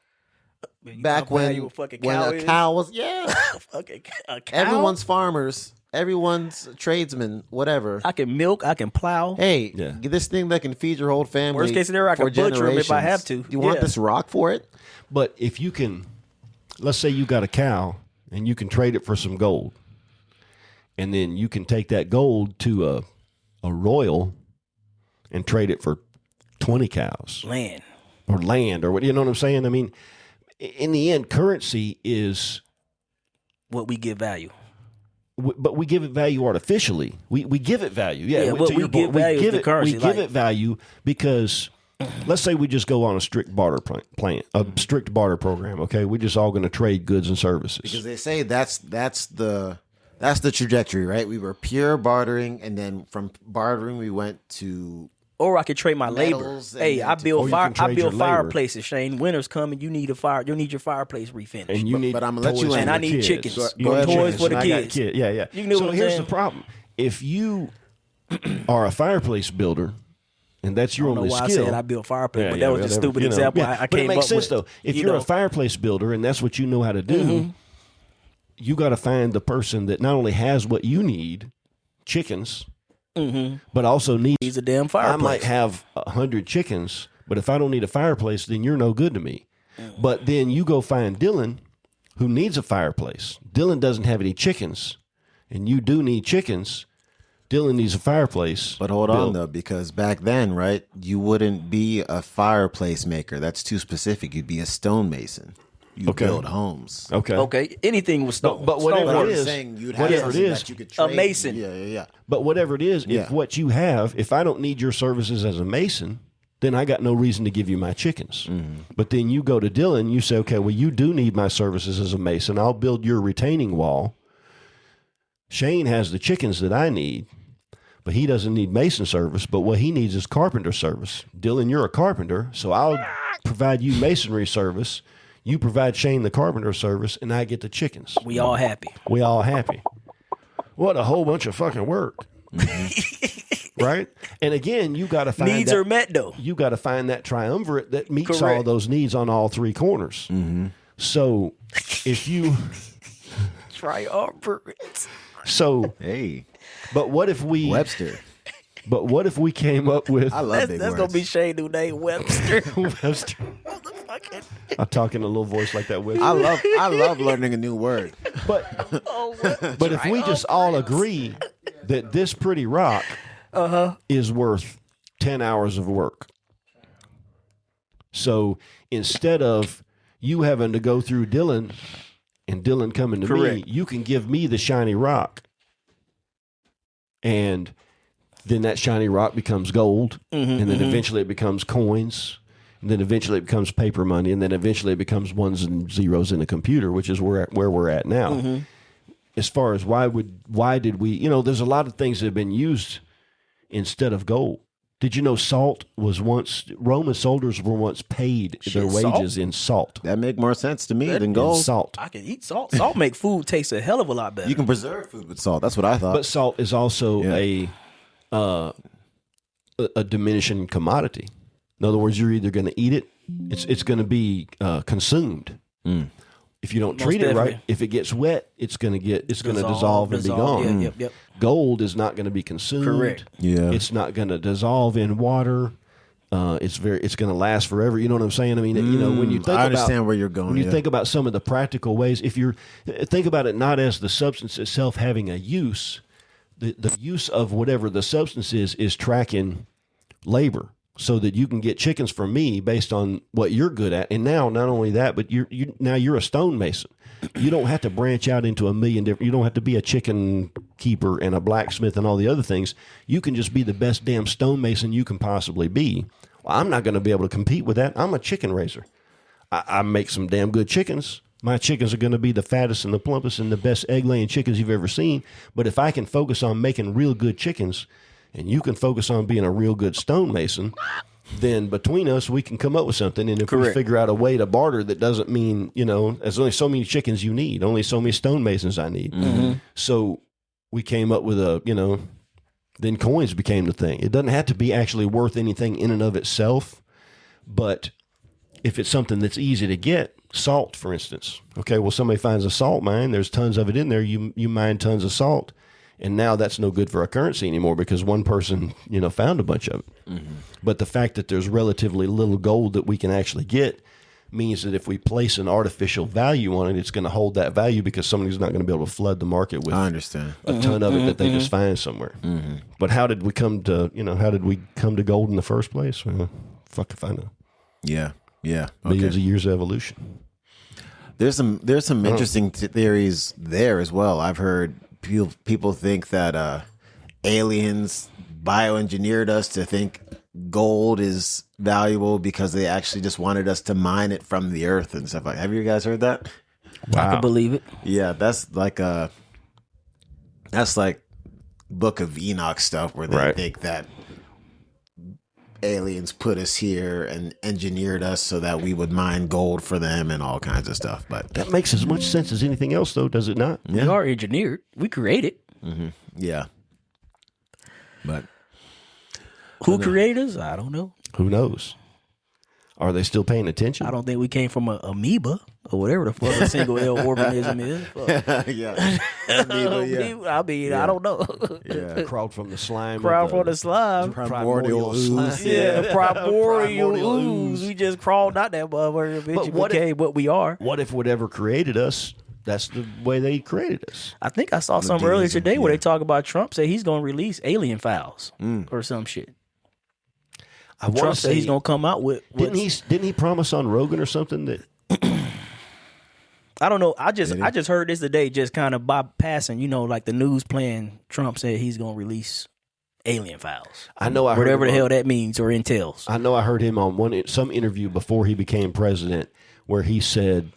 Back when a fucking when cow a is? cow was, yeah. Fucking a cow? Everyone's farmers, everyone's tradesmen, whatever. I can milk. I can plow. Hey, Yeah. get this thing that can feed your whole family. Worst case scenario, I for can butcher 'em if I have generations. to. You want Yeah. this rock for it? But if you can, let's say you got a cow and you can trade it for some gold, and then you can take that gold to a royal and trade it for 20 cows Land. or land or what, you know what I'm saying? I mean, in the end, currency is, What we give value. but we give it value artificially. We give it value. Yeah, Yeah, what to we your give point, value is the currency, We give like- it value because, let's say we just go on a strict barter plan, a strict barter program. Okay, we're just all going to trade goods and services. Because they say that's the trajectory, right? We were pure bartering, and then from bartering we went to Or I could trade my labor. Metals and Hey, I then- build Or you fire. can I trade build your labor. fireplaces, Shane. Winter's coming. You need a fire. You need your fireplace refinished. And you need, but I'ma let toys you for in. And I your need kids. chickens. You Go need ahead, chickens. boys, for the And I got kids. kid. Yeah. You know so what I'm here's saying? the problem: if you are a fireplace builder, and that's your I don't know only why skill. I said I build fireplace, Yeah, but yeah, that was just a whatever, stupid you know. example. Yeah, I but it came makes up sense with. though. If you you're know. a fireplace builder and that's what you know how to do, you got to find the person that not only has what you need, chickens, but also needs. He's a damn I fireplace. might have 100 chickens, but if I don't need a fireplace, then you're no good to me. But then you go find Dyllan, who needs a fireplace. Dyllan doesn't have any chickens, and you do need chickens. Dyllan needs a fireplace. But hold on, though, because back then, right, you wouldn't be a fireplace maker. That's too specific. You'd be a stonemason. You build homes. Okay. Anything with stone. But whatever But it I'm is, saying you'd have whatever it something is, that you could a trade. mason. Yeah. but whatever it is, Yeah. if what you have, if I don't need your services as a mason, then I got no reason to give you my chickens. But then you go to Dyllan, you say, okay, well, you do need my services as a mason. I'll build your retaining wall. Shane has the chickens that I need, but he doesn't need mason service. But what he needs is carpenter service. Dyllan, you're a carpenter, so I'll provide you masonry service. You provide Shane the carpenter service, and I get the chickens. We all happy. We all happy. What a whole bunch of fucking work. Right? And again, you got to find Needs are met, though. You got to find that triumvirate that meets Correct. all those needs on all three corners. So if you Triumvirate. so Hey, but what if we Webster. but what if we came up with I love big That's words. gonna be Shane new name, Webster. Webster? I talk in a little voice like that, Webster. I love learning a new word. But Oh, but if we just all agree that this pretty rock is worth 10 hours of work. So instead of you having to go through Dyllan and Dyllan coming to Correct. me, you can give me the shiny rock. And then that shiny rock becomes gold. And then eventually it becomes coins. And then eventually it becomes paper money. And then eventually it becomes ones and zeros in a computer, which is where we're at now. As far as why did we, there's a lot of things that have been used instead of gold. Did you know salt was once, Roman soldiers were once paid their Shit, wages salt? in salt. That make more sense to me than In gold. salt. I can eat salt. Salt make food taste a hell of a lot better. You can preserve food with salt. That's what I thought. But salt is also Yeah. a diminishing commodity. In other words, you're either going to eat it, it's going to be consumed. If you don't Most treat it definitely. right, if it gets wet, it's going to dissolve and be gone. Yep. Gold is not going to be consumed. Correct. Yeah. It's not going to dissolve in water. It's going to last forever. You know what I'm saying? I mean, when you think I about understand where you're going. when you yeah. think about some of the practical ways, if you think about it not as the substance itself having a use, the use of whatever the substance is tracking labor so that you can get chickens from me based on what you're good at. And now, not only that, but you're a stonemason. You don't have to branch out into a million different, you don't have to be a chicken keeper and a blacksmith and all the other things. You can just be the best damn stonemason you can possibly be. Well, I'm not going to be able to compete with that. I'm a chicken raiser. I make some damn good chickens. My chickens are going to be the fattest and the plumpest and the best egg-laying chickens you've ever seen. But if I can focus on making real good chickens and you can focus on being a real good stonemason, then between us, we can come up with something. And if we Correct. figure out a way to barter that doesn't mean, there's only so many chickens you need, only so many stonemasons I need. So we came up with then coins became the thing. It doesn't have to be actually worth anything in and of itself, but if it's something that's easy to get, salt, for instance. Okay, well, somebody finds a salt mine. There's tons of it in there. You mine tons of salt, and now that's no good for a currency anymore because one person, found a bunch of it. But the fact that there's relatively little gold that we can actually get means that if we place an artificial value on it, it's going to hold that value because somebody's not going to be able to flood the market with I understand. a ton of it that they just find somewhere. But how did we come to gold in the first place? Well, fuck if I know. Yeah. Yeah. Millions of years of evolution. There's some interesting theories there as well. I've heard people think that aliens bioengineered us to think gold is valuable because they actually just wanted us to mine it from the earth and stuff like that. Have you guys heard that? I can believe it. Yeah, that's like Book of Enoch stuff where they Right. think that aliens put us here and engineered us so that we would mine gold for them and all kinds of stuff. But That makes as much sense as anything else, though, does it not? We are engineered. We created. yeah, but Who created us? I don't know. Who knows? Are they still paying attention? I don't think we came from an amoeba. or whatever the fuck a single L organism is. Fuck. Yeah. I mean, I don't know. Yeah. Crawled from the slime. Crawl from the slime. Primordial ooze. Yeah, primordial Primordial ooze. We just crawled out that motherfucker, bitch. But And what if- became what we are. What if whatever created us, that's the way they created us? I think I saw something earlier today where they talk about Trump say he's going to release alien files or some shit. I want Trump to said say he's going to come out with. Didn't he promise on Rogan or something that? I don't know. I just heard this today, just kind of bypassing. You know, like the news playing. Trump said he's going to release alien files. I know. I heard whatever him the hell on- that means or entails. I know. I heard him on some interview before he became president, where he said,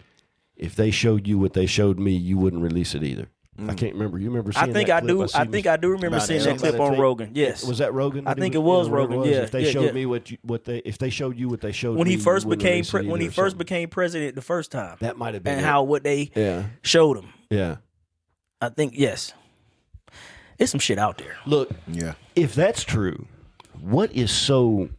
"If they showed you what they showed me, you wouldn't release it either." I can't remember. You remember seeing I think that I clip? do. I think I do remember about seeing that aliens. clip on Rogan. Yes, Was that Rogan? I think it was Rogan. Yeah, If they yeah, showed yeah. me if they showed you what they showed when me, he first you wouldn't became release it when he either or first something. became president the first time, That might have been and it. how what they Yeah, showed him. yeah. I think yes, there's some shit out there. Look, Yeah. if that's true, what is so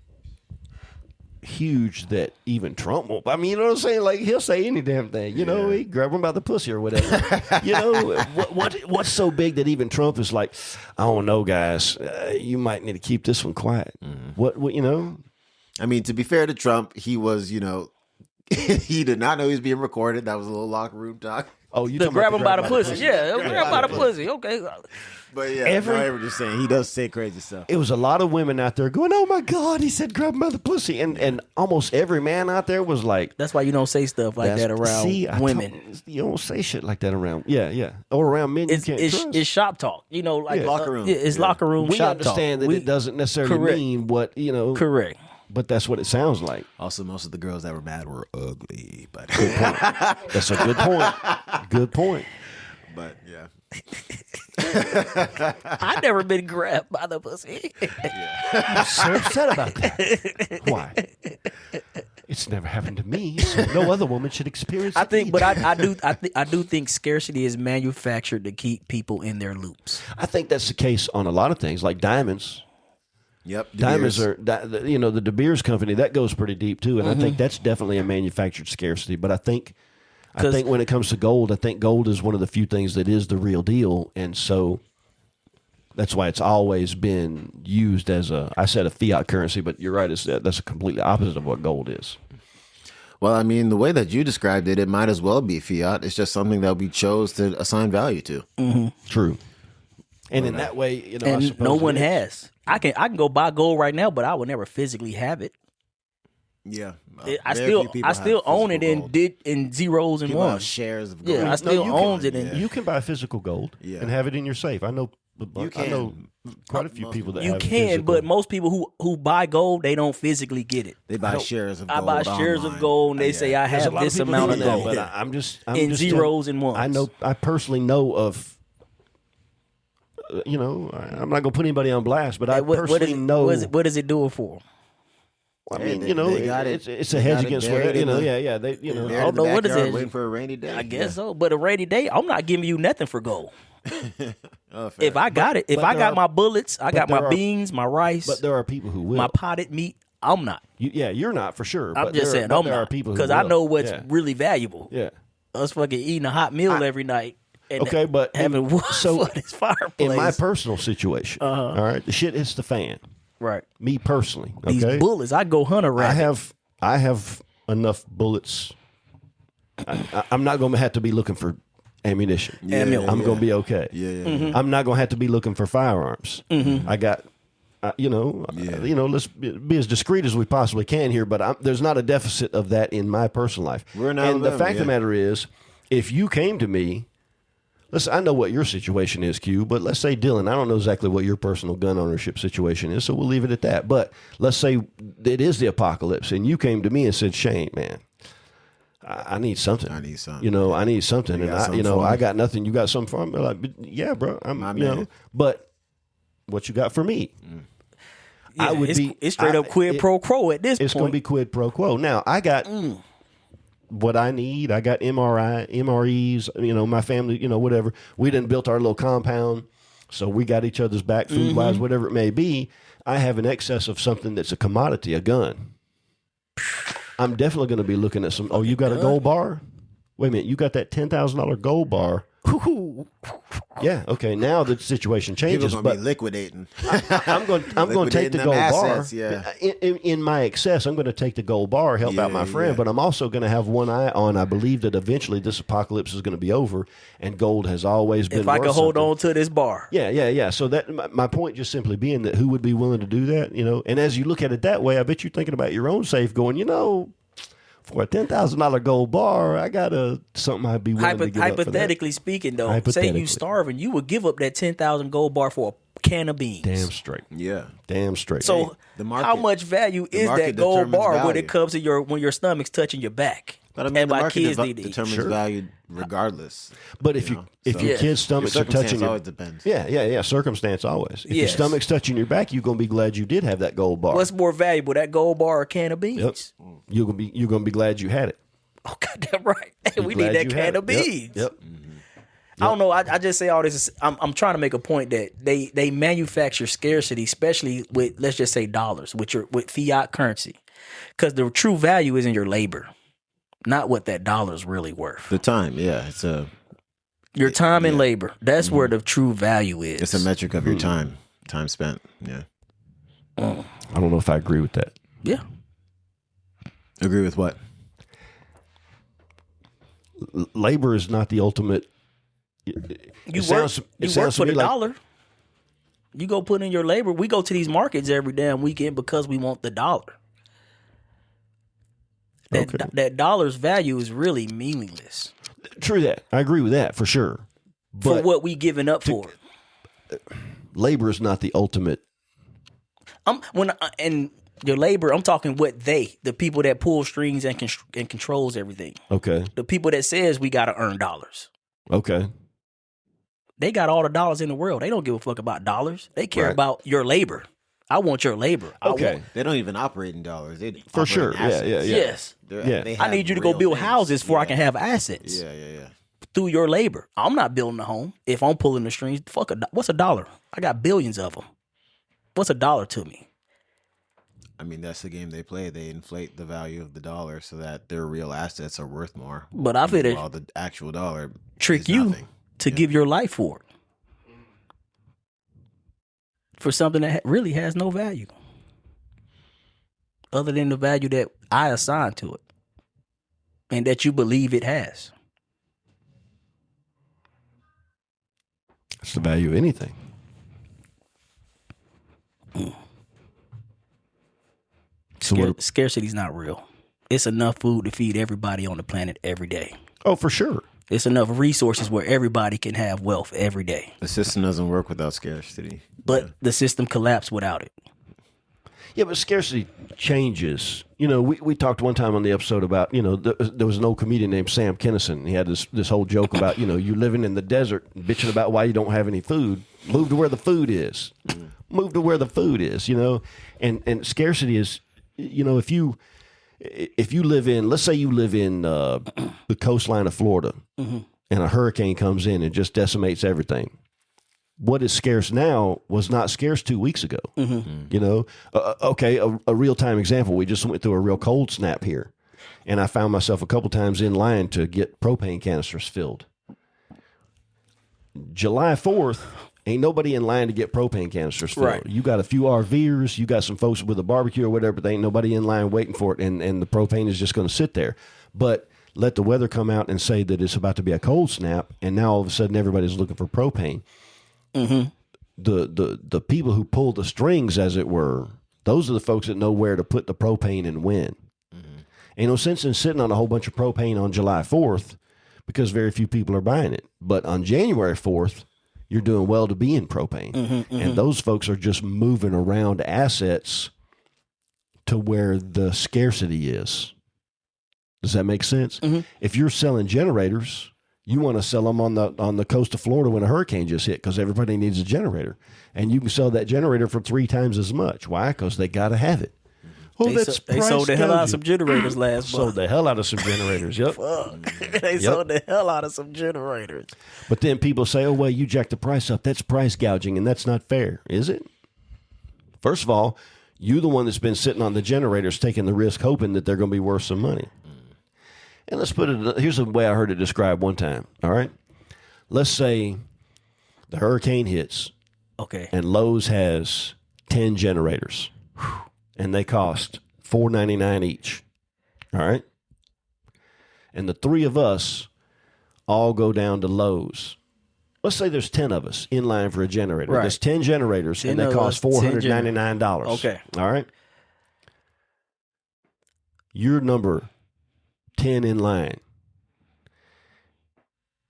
huge that even Trump won't? I mean, you know what I'm saying? Like, he'll say any damn thing. You know, he grab him by the pussy or whatever. You know, what's so big that even Trump is like, I don't know, guys. You might need to keep this one quiet. What you know? I mean, to be fair to Trump, he was, he did not know he was being recorded. That was a little locker room talk. Oh, you The talking about grab him by the pussy. Yeah, grab him by the pussy. Okay. But yeah, Every- I was just saying, he does say crazy stuff. It was a lot of women out there going, "Oh my God!" He said, "Grab him by the pussy," and almost every man out there was like, That's why you don't say stuff like that around I women. you don't say shit like that around. Yeah, or around men. It's you can't trust. it's shop talk. You know, like Yeah. Locker room. It's Yeah. locker room We shop understand talk. that it doesn't necessarily Correct. mean what you know. Correct. But that's what it sounds like. Also, most of the girls that were mad were ugly. But, That's a good point. Good point. but yeah. I never been grabbed by the pussy. I'm so upset about that. Why? It's never happened to me. So no other woman should experience I it think, but either. I do think scarcity is manufactured to keep people in their loops. I think that's the case on a lot of things, like diamonds. Yep. De Diamonds Beers. are, the De Beers company, that goes pretty deep too. And I think that's definitely a manufactured scarcity. But I think when it comes to gold, I think gold is one of the few things that is the real deal. And so that's why it's always been used as I said a fiat currency, but you're right. That's a completely opposite of what gold is. Well, I mean, the way that you described it, it might as well be fiat. It's just something that we chose to assign value to. True. And in that way, I And suppose no one it is. has. I can go buy gold right now, but I would never physically have it. Yeah. I still own it in zeros and People have ones. shares of gold. Yeah, I still you owns can- it in. You can buy physical gold Yeah. and have it in your safe. I know You I know can. quite a few people that You have can, physical. but most people who buy gold, they don't physically get it. They buy shares of I gold. buy shares of online. gold, and they Yeah. say I There's a have lot this people amount of doing that, gold but I'm just in just zeros telling- and ones. I personally know of. I'm not gonna put anybody on blast, but I personally know. What is it doing for? I Hey, mean, they got it. it's a They hedge got it against buried whatever. in the- They Buried I in don't the know what is backyard it. Waiting for a rainy day. I guess so. But a rainy day, I'm not giving you nothing for gold. Oh, fair. If I got it, if but I there got are- my bullets, I got there my are- beans, my rice, But there are people who will. my potted meat, I'm not. You're not for sure. I'm but just there saying but I'm there are not. people who Because I will. know what's Yeah. really valuable. Yeah. Us fucking eating a hot meal every night. And Okay, but having wood so for this fireplace. in my personal situation, all right, the shit hits the fan. right. Me personally, okay, These bullets, I go hunter rabbit. I have enough bullets. I'm not going to have to be looking for ammunition. Ammo. I'm going to be okay. Yeah. I'm not going to have to be looking for firearms. I got, let's be as discreet as we possibly can here, but there's not a deficit of that in my personal life. We're in and the Alabama, fact of yeah. the matter is, if you came to me, listen, I know what your situation is, Q, but let's say, Dylan, I don't know exactly what your personal gun ownership situation is, so we'll leave it at that. But let's say it is the apocalypse, and you came to me and said, Shane, man, I need something. I need something. I need something. You And got something for me? I got nothing. You got something for me? Like, yeah, bro. My man. But what you got for me? Yeah, I would it's straight up quid pro quo at this It's point. going to be quid pro quo. Now, I got what I need. I got MREs, my family, whatever. We done built our little compound, so we got each other's back food-wise, whatever it may be. I have an excess of something that's a commodity, a gun. I'm definitely going to be looking at some, you got a gold bar? wait a minute, you got that $10,000 gold bar. Yeah, okay. Now the situation changes, People but gonna be liquidating. I'm going to take the them gold assets, bar. yeah. In my excess, I'm going to take the gold bar, help out my friend, but I'm also going to have one eye on. I believe that eventually this apocalypse is going to be over, and gold has always been. If I worth could hold something. on to this bar, Yeah. So that my point just simply being that who would be willing to do that, And as you look at it that way, I bet you're thinking about your own safe, going, for a $10,000 gold bar, I got something I'd be willing to give up for that. hypothetically speaking, though, say you starving, you would give up that 10,000 gold bar for a can of beans. Damn straight. Yeah. Damn straight. So the market- how much value is that gold determines bar when value. it comes to when your stomach's touching your back? But I mean, and the my market kids need to eat. determines value regardless. But if your kids' stomachs are touching your always depends. Yeah. Circumstance always. If your Yes. stomach's touching your back, you're gonna be glad you did have that gold bar. What's more valuable, that gold bar or a can of beans? Yep. You're gonna be glad you had it. Oh, goddamn right. Hey, we Glad need that you had can of it. beans. Yep. I don't know. I just say all this. I'm trying to make a point that they manufacture scarcity, especially with, let's just say, dollars, with fiat currency, because the true value is in your labor, not what that dollar's really worth. The time, yeah, it's Your time and labor. That's where the true value is. it's a metric of your time spent. Yeah. I don't know if I agree with that. Yeah. Agree with what? Labor is not the ultimate. You work for the dollar. You go put in your labor. We go to these markets every damn weekend because we want the dollar. That dollar's value is really meaningless. True that. I agree with that for sure. But For what we giving up for. labor is not the ultimate. And your labor, I'm talking the people that pull strings and controls everything. Okay. The people that says we got to earn dollars. Okay. They got all the dollars in the world. They don't give a fuck about dollars. They care Right. about your labor. I want your labor. Okay. They don't even operate in dollars. They For operate sure. in assets. Yeah. Yes. They I have need you to go real build things. houses before I Yeah. can have assets. Yeah. Through your labor. I'm not building a home if I'm pulling the strings. What's a dollar? I got billions of them. What's a dollar to me? I mean, that's the game they play. They inflate the value of the dollar so that their real assets are worth more. But I feel While the actual dollar trick is you nothing. to give your life for it. For something that really has no value. Other than the value that I assign to it. And that you believe it has. It's the value of anything. So Scarcity's not real. It's enough food to feed everybody on the planet every day. Oh, for sure. It's enough resources where everybody can have wealth every day. The system doesn't work without scarcity. But the system collapsed without it. Yeah, but scarcity changes. We talked one time on the episode about, there was an old comedian named Sam Kinison. He had this whole joke about, you living in the desert, bitching about why you don't have any food. Move to where the food is. Move to where the food is, And scarcity is, if you live in, let's say you live in the coastline of Florida, and a hurricane comes in and just decimates everything. What is scarce now was not scarce 2 weeks ago. Okay, a real-time example. We just went through a real cold snap here, and I found myself a couple times in line to get propane canisters filled. July 4th, ain't nobody in line to get propane canisters filled. Right. You got a few RVers, you got some folks with a barbecue or whatever, but there ain't nobody in line waiting for it, and the propane is just going to sit there. But let the weather come out and say that it's about to be a cold snap, and now all of a sudden everybody's looking for propane. Mm-hmm. The people who pull the strings, as it were, those are the folks that know where to put the propane and when. Mm-hmm. Ain't no sense in sitting on a whole bunch of propane on July 4th because very few people are buying it. But on January 4th, you're doing well to be in propane. And those folks are just moving around assets to where the scarcity is. Does that make sense? If you're selling generators, you want to sell them on the coast of Florida when a hurricane just hit because everybody needs a generator. And you can sell that generator for 3 times as much. Why? Because they got to have it. Oh, They sold the hell out of some generators last month. Sold the hell out of some generators, yep. They sold the hell out of some generators. But then people say, oh, well, you jacked the price up. That's price gouging, and that's not fair. Is it? First of all, you the one that's been sitting on the generators taking the risk, hoping that they're going to be worth some money. And let's put it, here's the way I heard it described one time, all right? Let's say the hurricane hits. Okay. And Lowe's has 10 generators. And they cost $4.99 each. All right? And the three of us all go down to Lowe's. Let's say there's 10 of us in line for a generator. Right. There's 10 generators, and they cost $499. Okay. All right? You're number 10 in line.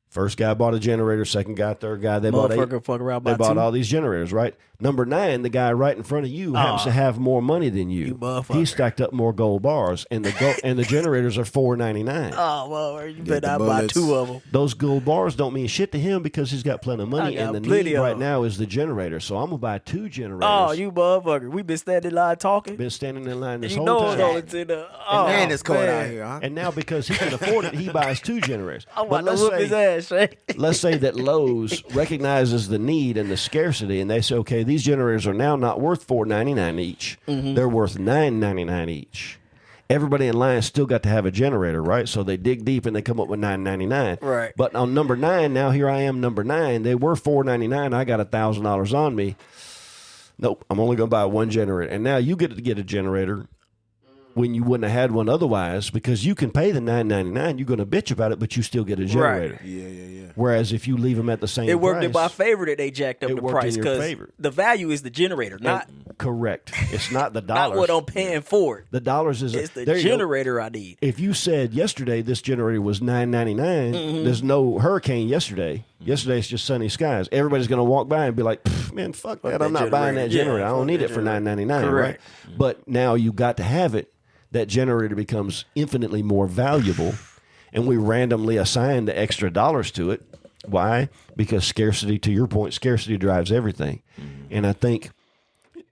First guy bought a generator, second guy, third guy. They bought all these generators, right? Number 9, the guy right in front of you happens to have more money than you. He stacked up more gold bars, and the generators are $4.99. Oh, well, you better not buy 2 of them. Those gold bars don't mean shit to him because he's got plenty of money, and the need right now is the generator. So I'm gonna buy 2 generators. Oh, you motherfucker! We been standing in line talking. Been standing in line this you whole know time. It's in the, man, it's cold out here, huh? And now because he can afford it, he buys 2 generators. I'm about to whoop his ass, Shay. Let's say that Lowe's recognizes the need and the scarcity, and they say, okay, these generators are now not worth $4.99 each. Mm-hmm. They're worth $9.99 each. Everybody in line still got to have a generator, right? So they dig deep and they come up with $9.99. Right. But on number 9, now here I am, number 9. They were $4.99. I got $1,000 on me. Nope, I'm only going to buy 1 generator. And now you get to get a generator when you wouldn't have had one otherwise, because you can pay the $9.99. You're going to bitch about it, but you still get a generator. Right. Yeah. Whereas if you leave them at the same price. It worked in my favor that they jacked up it the worked price in your because favor. the value is the generator, not correct. It's not the dollars. not what I'm paying for it. The dollars is It's the there you go. generator I need. If you said yesterday this generator was $9.99, there's no hurricane yesterday. Yesterday it's just sunny skies. Everybody's going to walk by and be like, man, fuck that. I'm not buying that generator. Yeah, I don't need it for $9.99. Correct. Right? But now you got to have it. That generator becomes infinitely more valuable, and we randomly assign the extra dollars to it. Why? Because scarcity, to your point, scarcity drives everything. And I think,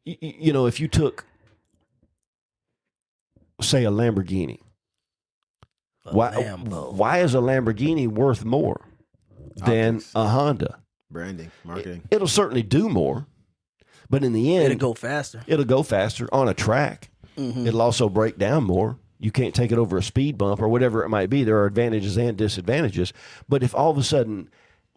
you know, if you took, say, a Lamborghini, why is a Lamborghini worth more than a Honda? Branding, marketing. It'll certainly do more, but in the end, It'll go faster. It'll go faster on a track. It'll also break down more. You can't take it over a speed bump or whatever it might be. There are advantages and disadvantages. But if all of a sudden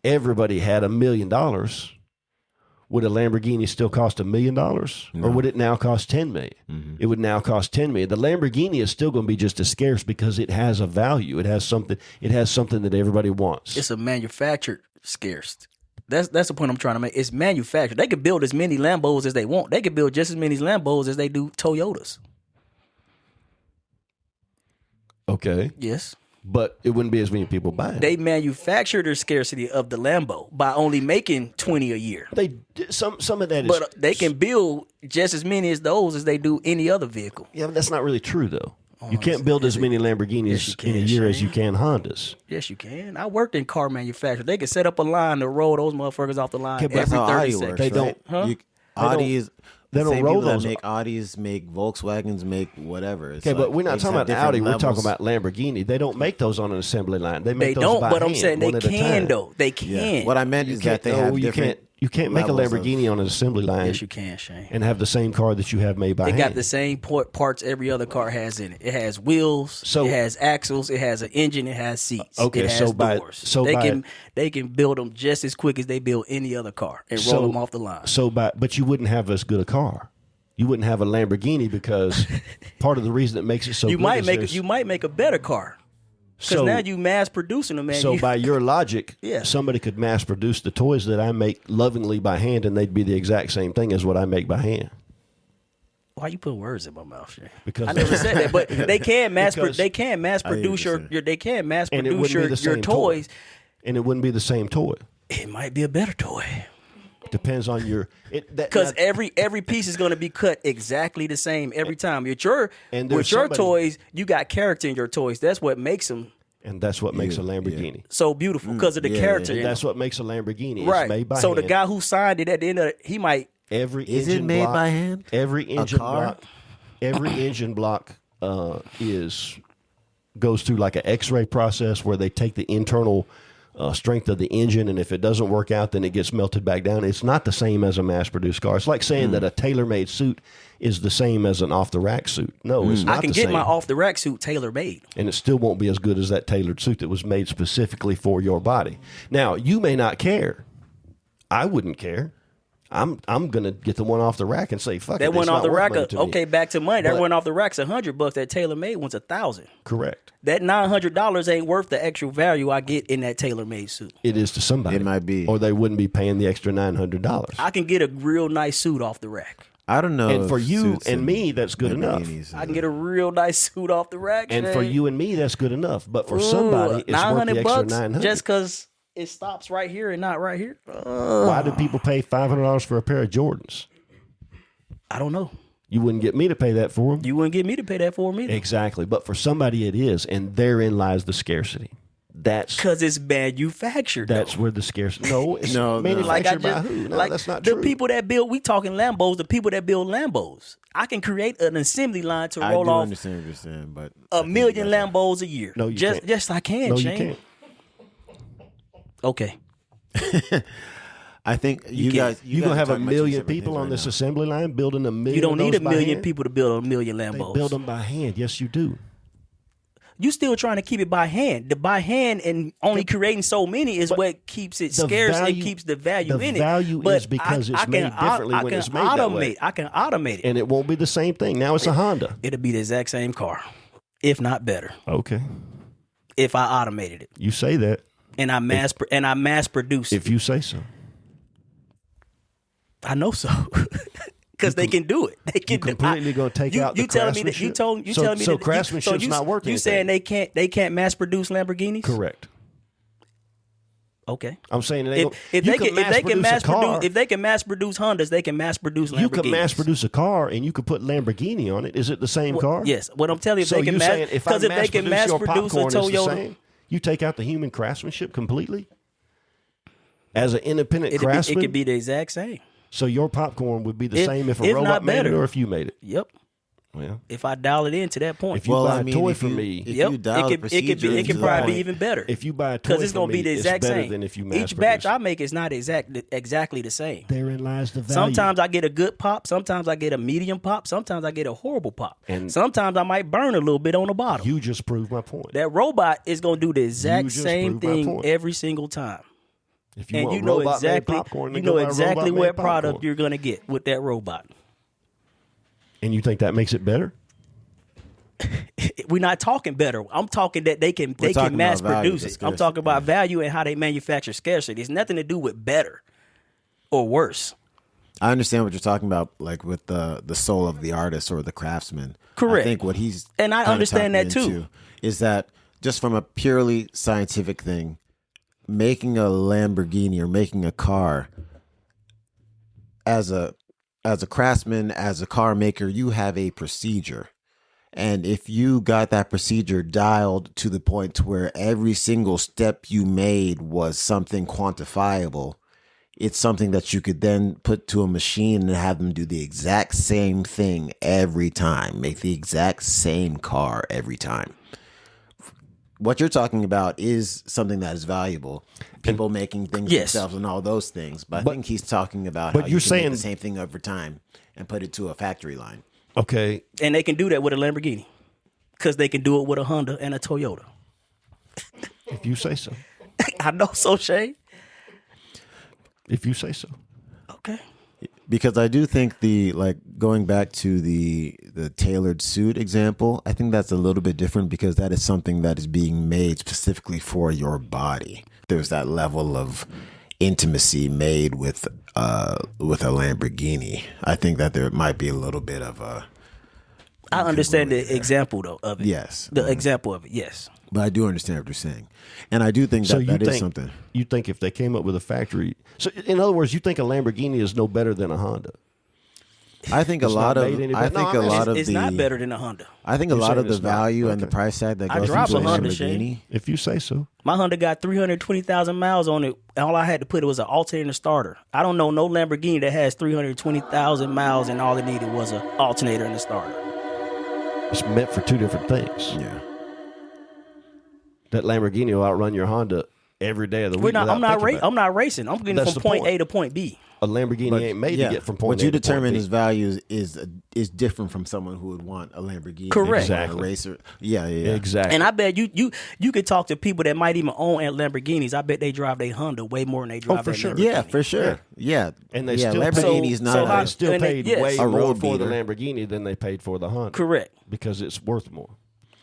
everybody had $1 million, would a Lamborghini still cost $1 million? No. Or would it now cost $10 million? It would now cost $10 million. The Lamborghini is still going to be just as scarce because it has a value. It has something that everybody wants. It's a manufactured scarce. That's the point I'm trying to make. It's manufactured. They can build as many Lambos as they want. They can build just as many Lambos as they do Toyotas. Okay. Yes. But it wouldn't be as many people buying. They manufacture the scarcity of the Lambo by only making 20 a year. Some of that is, but they can build just as many as those as they do any other vehicle. Yeah, but that's not really true though. You can't build as many Lamborghinis in a year as you can Hondas. Yes, you can. I worked in car manufacturing. They can set up a line to roll those motherfuckers off the line every 30 seconds. They don't. Audis. They don't roll those. Make Audis, make Volkswagens, make whatever. Okay, but we're not talking about Audi. We're talking about Lamborghini. They don't make those on an assembly line. They make those by hand. But I'm saying they can though. They can. Yeah. What I meant is that they have different. You can't make a Lamborghini on an assembly line. Yes, you can, Shane. And have the same car that you have made by hand. It got the same parts every other car has in it. It has wheels. It has axles. It has an engine. It has seats. Okay, it has doors. They can build them just as quick as they build any other car and roll them off the line. But you wouldn't have as good a car. You wouldn't have a Lamborghini because part of the reason it makes it so you good you might make a better car. Because now you mass producing them, man. So by your logic, somebody could mass produce the toys that I make lovingly by hand, and they'd be the exact same thing as what I make by hand. Why you put words in my mouth, Shane? Because I never said that, but they can mass produce your toys, and it wouldn't be the same toy. It might be a better toy. Depends on your because every piece is going to be cut exactly the same every time. With your toys, you got character in your toys. That's what makes them. And that's what makes a Lamborghini so beautiful because of the character. And that's what makes a Lamborghini. Right. It's made by hand. hand. The guy who signed it at the end of it, he might. Is it made by hand? Every engine block. Every engine block goes through like an X-ray process where they take the internal strength of the engine, and if it doesn't work out, then it gets melted back down. It's not the same as a mass-produced car. It's like saying that a tailor-made suit is the same as an off-the-rack suit. No, it's not. I can the get same. my off-the-rack suit tailor-made, And it still won't be as good as that tailored suit that was made specifically for your body. Now, you may not care. I wouldn't care. I'm going to get the one off the rack and say, fuck it. that one it's off not the worth rack. money to me. Okay, back to money. That But- one off the rack's $100. That tailor-made one's $1,000. Correct. That $900 ain't worth the actual value I get in that tailor-made suit. It is to somebody. It might be. Or they wouldn't be paying the extra $900. I can get a real nice suit off the rack. I don't know. And if for you suits and me, that's good enough. Lamborghinis I can get a real nice suit off the rack. And Shay. for you and me, that's good enough. But for somebody, it's worth the extra $900. just because it stops right here and not right here. Why do people pay $500 for a pair of Jordans? I don't know. You wouldn't get me to pay that for them. You wouldn't get me to pay that for me Exactly. But for somebody, it is. And therein lies the scarcity. That's because it's manufactured. That's though. where the scarcity. No, it's No, no. Like I manufactured by just, who? No, like that's not the true. people that build. We talking Lambos. The people that build Lambos. I can create an assembly line to I roll do off understand what you're saying, but a million Lambos a year. No, you just, can't. Yes, I can. No, Shane. you can't. Okay. I think you can't. guys You're gonna guys have are a talking about two million separate people things on right this now. assembly line building a million. You don't of need those a by million hand. people to build a million They Lambos. build them by hand. Yes, you do. You still trying to keep it by hand. The by hand and only creating so many is what keeps it the scarce value- and keeps the value the in it. value But is because it's made differently when it's made that automate. way. I can automate it. And it won't be the same thing. Now it's a Honda. It'll be the exact same car, if not better, Okay, if I automated it you say that. and I mass produce it. If you say so. I know so. Because they can do it. They can completely gonna take out the you telling me that you craftsmanship? told you So- telling me so that craftsmanship's not worth You anything. saying they can't mass produce Lamborghinis? Correct. Okay. I'm saying they If they can mass car, produce if they can mass produce Hondas, they can mass produce Lamborghinis. you can mass produce a car and you could put Lamborghini on it. Is it the same car? Yes. What I'm telling you, if So they can you mass saying if I because if they can mass your produce a popcorn, it's the Toyota, same? You take out the human craftsmanship completely as an independent craftsman. it could be the exact same. So your popcorn would be the same if a if robot not made it better. or if you made it. Yep. Well, If I dial it in to that point. if you buy a toy from me, if Yep. you dial the it procedure could to the probably be point- even better. if you buy a toy Because it's from gonna be me, the it's exact better same. than if you mass Each batch produce. I make is not exactly the same. Therein lies the value. Sometimes I get a good pop. Sometimes I get a medium pop. Sometimes I get a horrible pop. And- sometimes I might burn a little bit on the bottom. You just proved my point. That robot is going to do the exact just same proved my thing point. every single time. If you And want you know robot-made exactly popcorn, you then know go buy exactly robot-made what product popcorn. you're going to get with that robot. And you think that makes it better? We're not talking better. I'm talking that they can talking mass about value, produce the it. I'm scarcity. talking about value and how they manufacture scarcity. It's nothing to do with better or worse. I understand what you're talking about, like with the soul of the artist or the craftsman. Correct. I think what he's And I kinda understand tapping that too. into is that just from a purely scientific thing, making a Lamborghini or making a car as a craftsman, as a car maker, you have a procedure. And if you got that procedure dialed to the point to where every single step you made was something quantifiable, it's something that you could then put to a machine and have them do the exact same thing every time, make the exact same car every time. What you're talking about is something that is valuable. People making things Yes. themselves and all those things. But I think he's talking about but how you're you can make saying- the same thing over time and put it to a factory line. Okay. And they can do that with a Lamborghini because they can do it with a Honda and a Toyota. If you say so. I know so, Shay. If you say so. Okay. Because I do think going back to the tailored suit example, I think that's a little bit different because that is something that is being made specifically for your body. There's that level of intimacy made with a Lamborghini. I think that there might be a little bit of a. I understand the example though of it. Yes. The example of it. Yes. But I do understand what you're saying, and I do think So that you that is think something. you think if they came up with a factory, so in other words, you think a Lamborghini is no better than a Honda? I think It's a lot not of. made any I better. think No, a I'm lot asking- of It's the. not better than a Honda. I think a You're lot of saying the it's not? value and the Okay. price tag that I goes drive into a a Honda, Lamborghini. Shane. If you say so. My Honda got 320,000 miles on it. And all I had to put it was an alternator and a starter. I don't know no Lamborghini that has 320,000 miles and all it needed was an alternator and a starter. It's meant for two different things. Yeah. That Lamborghini will outrun your Honda every day of the week. We're not. I'm not. About it. I'm not racing. I'm getting That's from the point point. A to point B. A Lamborghini ain't made to get from point what A you to point determine B. as value is different from someone who would want a Lamborghini. Correct. Or a Exactly. racer. Yeah. Exactly. And I bet you could talk to people that might even own Lamborghinis. I bet they drive their Honda way more than they drive for their sure. Lamborghini. Yeah, for sure. Yeah. And they yeah, still Lamborghini's so not. how- They still and they- paid yes. way A more road for the beater. Lamborghini than they paid for the Honda. Correct. Because it's worth more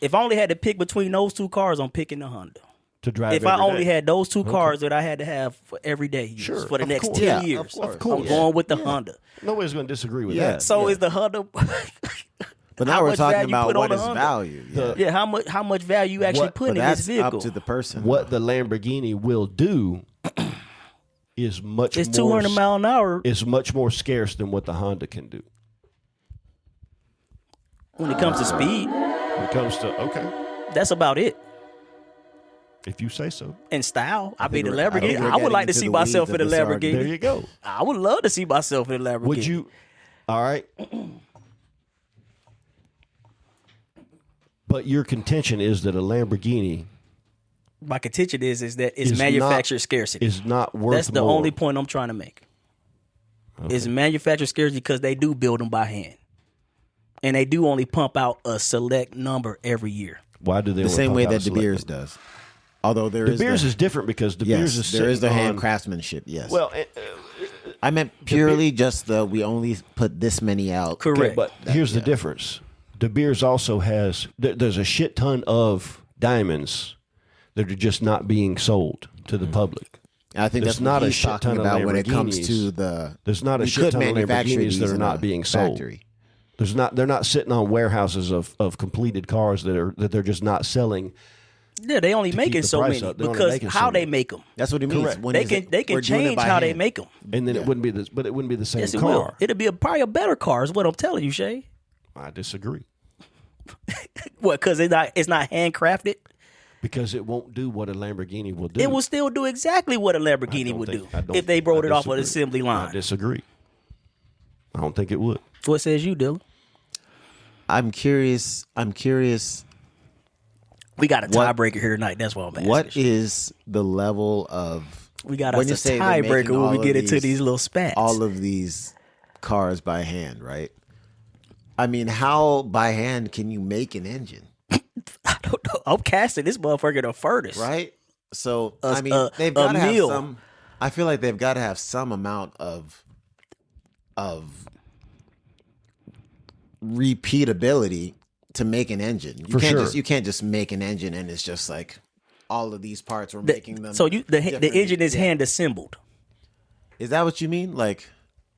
If I only had to pick between those two cars, I'm picking the Honda. to drive. If I every only day. had those two cars that I had to have for everyday use Sure, for the of next course. 10 Yeah, years, of course. I'm going with the Honda. Nobody's going to disagree with Yeah. that. So is the Honda. But now how we're much talking value about put on what the is Honda? value. Yeah. Yeah, how much value you actually What- put But in that's this vehicle? up to the person. What the Lamborghini will do is much It's more 200 mile an hour is much more scarce than what the Honda can do. when it comes to speed. When it comes to That's about it. if you say so. And style. I mean, the I think Lamborghini. we're I would like getting to see into the myself in weeds a of this argument. There Lamborghini. you go. I would love to see myself in a Lamborghini. Would you? All right. But your contention is that a Lamborghini My contention is that it's is manufactured not, scarcity. is not worth That's the more. only point I'm trying to make. It's manufactured scarcity because they do build them by hand, and they do only pump out a select number every year. Why do they the only same pump way out that a De select Beers number? does. Although there De is Beers the, is different because De yes, Beers is there is the sitting hand on- craftsmanship. Yes. Well, I meant purely just the we only put this many out. Correct. but here's the difference. De Beers also has there's a shit ton of diamonds that are just not being sold to the public. I think There's that's not what a he's shit talking ton of about when it comes Lamborghinis. to the. There's not a we shit could ton of manufacture Lamborghinis these that are in not a being sold. factory. They're not sitting on warehouses of completed cars that they're just not selling. Yeah, they only keep making the so price many up. They're only because making so how many. they make them. That's what he means. Correct. When They he's- can we're doing change it by how they hand. make them. And then Yeah. it wouldn't be but it wouldn't be the same Yes, it car. will. It'll be probably a better car. Is what I'm telling you, Shay. I disagree What? Because it's not handcrafted. because it won't do what a Lamborghini will do. It will still do exactly what a Lamborghini would do if they brought it off of the assembly I line. disagree. I don't think it would. What says you, Dillon? I'm curious. We got a What- tiebreaker here tonight. That's why I'm asking. What is the level of We got when us you a say they're tiebreaker making when we all get of into these little spats. all of these cars by hand, right? I mean, how by hand can you make an engine, I don't know. I'm casting this motherfucker the furthest. right? So A- I mean, a- they've a got to have meal. some. I feel like they've got to have some amount of repeatability to make an engine. You For can't sure. you can't just make an engine and it's just like all of these parts are making them. So the different. engine is Yeah. hand assembled. Is that what you mean? Like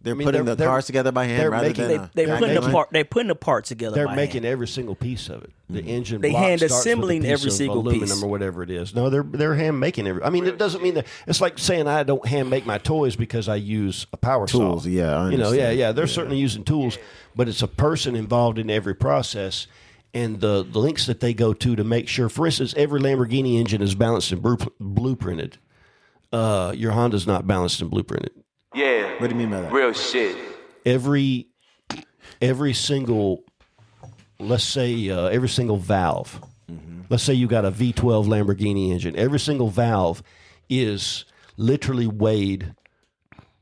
they're mean, putting they're- the cars together by hand they're rather making- than They a putting the factory? part. They putting the parts together. They're by making hand. every single piece of it. The engine They block hand starts with a assembling piece every of single aluminum piece. or whatever it is. No, they're hand making every. I mean, it doesn't mean that it's like saying I don't hand make my toys because I use a power Tools, saw. yeah, I you know, understand. yeah. They're certainly using tools, but it's a person involved in every process. And the links that they go to make sure, for instance, every Lamborghini engine is balanced and blueprinted. Your Honda's not balanced and blueprinted. Yeah. What do you mean by that? Real shit. Every single, let's say, every single valve. Let's say you got a V12 Lamborghini engine. Every single valve is literally weighed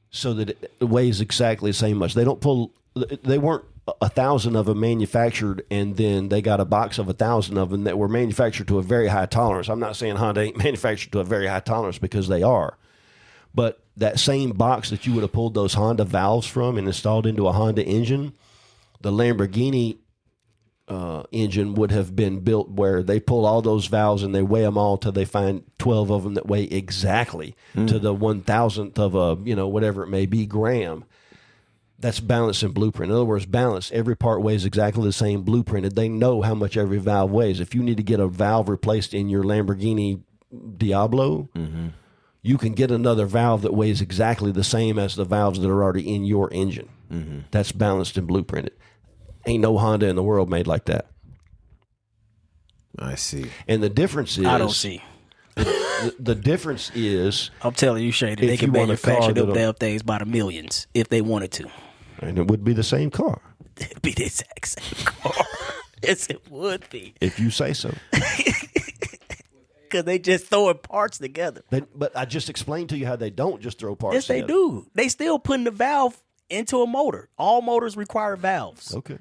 so that it weighs exactly the same much. They don't pull. They weren't 1,000 of them manufactured, and then they got a box of 1,000 of them that were manufactured to a very high tolerance. I'm not saying Honda ain't manufactured to a very high tolerance because they are, but that same box that you would have pulled those Honda valves from and installed into a Honda engine, the Lamborghini engine would have been built where they pull all those valves and they weigh them all till they find 12 of them that weigh exactly to the 1,000th of a, whatever it may be, gram. That's balanced and blueprint. In other words, balanced. Every part weighs exactly the same, blueprinted. They know how much every valve weighs. If you need to get a valve replaced in your Lamborghini Diablo, you can get another valve that weighs exactly the same as the valves that are already in your engine. That's balanced and blueprinted. Ain't no Honda in the world made like that. I see. And the difference is... I don't see. The difference is... I'm telling you, Shay, that If they can you want a car manufacture them that'll- damn things by the millions if they wanted to. And it would be the same car, It'd be the exact same car. Yes, it would be. if you say so. because they just throwing parts together. But I just explained to you how they don't just throw parts Yes, they together. do. They still putting the valve into a motor. All motors require valves. Okay.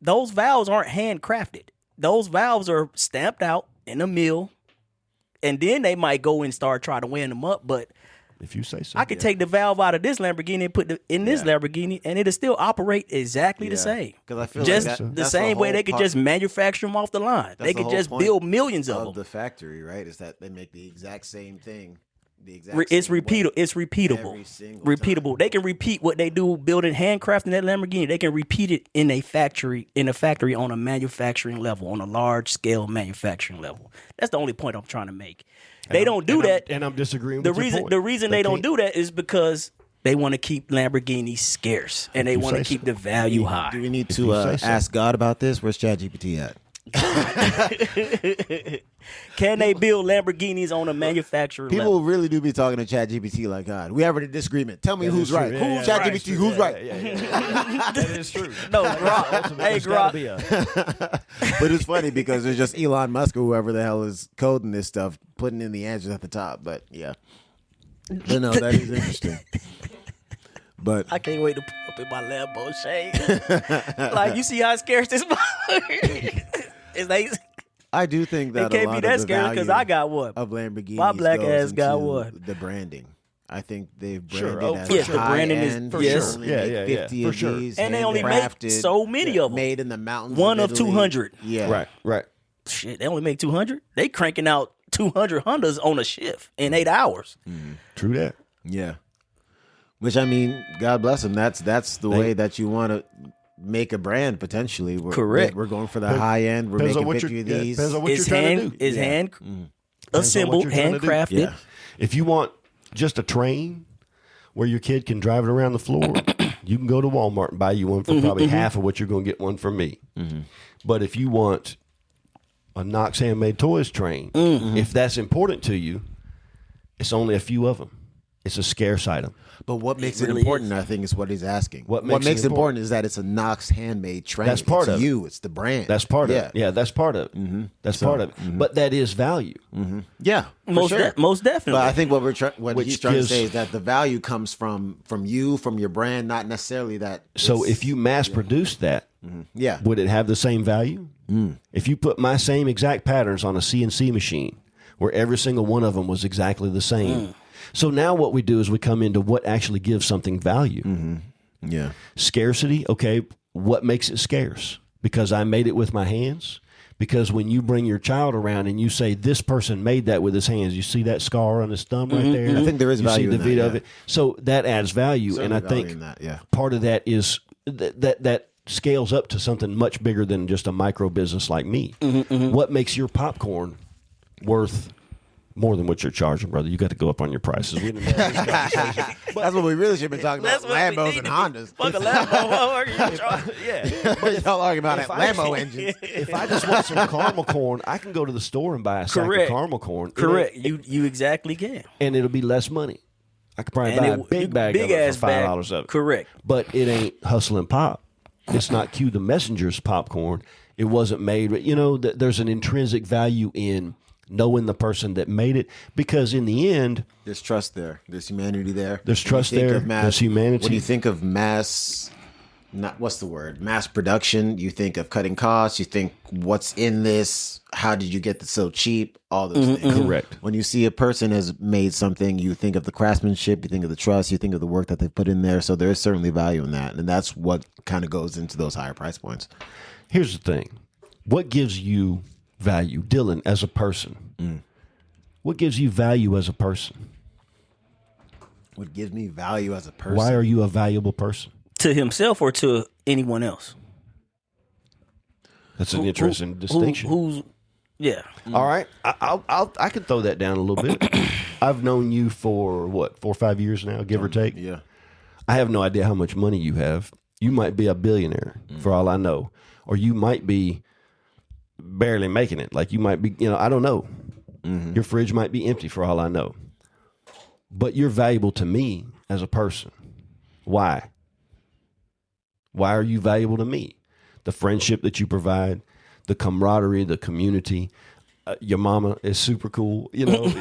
Those valves aren't handcrafted. Those valves are stamped out in a mill, and then they might go and start trying to wind them up. But If you say so. I could take the valve out of this Lamborghini and put it in this Lamborghini, and it'll still operate exactly the same. Because I feel Just like the that's same way whole they could part just manufacture them off the line. that's They the could whole just point build millions of of them. the factory, right? Is that they make the exact same thing. It's repeatable. It's repeatable. Every single Repeatable. time. They can repeat what they do building handcrafting that Lamborghini. They can repeat it in a factory on a manufacturing level, on a large scale manufacturing level. That's the only point I'm trying to make. They don't do that. And I'm disagreeing The with your reason point. the reason they don't can't. do that is because they want to keep Lamborghinis scarce and they You want to say keep so. the value high. Do we need you to say so. ask God about this? Where's ChatGPT at? Can they build Lamborghinis on a manufacturer level? People really do be talking to ChatGPT like God. We have a disagreement. Tell me who's is true. right. Yeah, Who's yeah, ChatGPT? Who's right? That is true. No, Grok. Hey, Grok. But it's funny because it's just Elon Musk or whoever the hell is coding this stuff, putting in the answers at the top. But yeah, but no, that is interesting. But I can't wait to pull up in my Lambo shade. Like, you see how scarce this it's like, I do think that it can't a lot be that of the scarce because value I got one. of Lamborghinis My black goes ass got into one. the branding. I think they've Sure. branded Oh, as for Yes, the high branding is- end. for yes. Only Yeah, make yeah, yeah. 50 For of sure. these, And they only make handcrafted, so many of them. made in the mountains. One of of Italy. 200. Yeah, Right. Shit, they only make 200. They cranking out 200 Hondas on a shift in 8 hours. True that. yeah. Which I mean, God bless them. That's the way that you want to make a brand potentially. Correct. We're going for the high end. We're Depends on making what 50 of you're, these. depends on what It's you're trying hand, to do. it's hand Depends on assembled, what you're trying to do. handcrafted. Yeah. If you want just a train where your kid can drive it around the floor, you can go to Walmart and buy you one for probably half of what you're going to get one from me. But if you want a Knox Handmade Toys train, if that's important to you, it's only a few of them. It's a scarce item. But what makes it really important, I think, is what he's asking. What What makes makes it it important is that it's a Knox handmade train. That's part it's of it. you. It's the brand. That's part yeah. of it. Yeah, that's part of it. That's part of it. But that is value. Yeah, for Most, sure. most definitely. But I think what Which he's trying gives- to say is that the value comes from you, from your brand, not necessarily that. So it's- if you mass produce that, yeah, would it have the same value? If you put my same exact patterns on a CNC machine where every single one of them was exactly the same. So now what we do is we come into what actually gives something value. yeah, Scarcity, okay, what makes it scarce? Because I made it with my hands? Because when you bring your child around and you say, this person made that with his hands, you see that scar on his thumb right there? I think there is you value see in the that, video yeah. of it. So that adds value. Certainly and I value think in that, yeah. part of that is that scales up to something much bigger than just a micro business like me. What makes your popcorn worth more than what you're charging, brother? You got to go up on your prices. We didn't have this conversation. that's what we really should be talking about. That's what we Lambos need and to Hondas. Fuck a Lambo. What are you trying- Yeah. Y'all arguing about If that I- Lambo engines. If I just want some caramel corn, I can go to the store and buy a sack of Correct. caramel corn. Correct. You exactly can. And it'll be less money. I could probably buy a big bag of it for $5 of it. Correct. But it ain't Hustle and Pop. It's not Q the Messenger's popcorn. It wasn't made. You know, there's an intrinsic value in knowing the person that made it, because in the end, There's trust there. There's humanity there. There's When you trust think there. of There's humanity. When you think of mass production, you think of cutting costs. You think, what's in this? How did you get this so cheap? All those things. Correct. When you see a person has made something, you think of the craftsmanship, you think of the trust, you think of the work that they put in there. So there is certainly value in that, and that's what kind of goes into those higher price points. here's the thing. What gives you value, Dyllan, as a person? What gives you value as a person? What gives me value as a person? Why are you a valuable person? To himself or to anyone else? That's an interesting distinction. Who's yeah. All right, I can throw that down a little bit. I've known you for what, 4 or 5 years now, give or take. Yeah. I have no idea how much money you have. You might be a billionaire for all I know, or you might be barely making it. Like you might be, I don't know. Your fridge might be empty for all I know. But you're valuable to me as a person. Why? Why are you valuable to me? The friendship that you provide, the camaraderie, the community. Your mama is super cool. You know,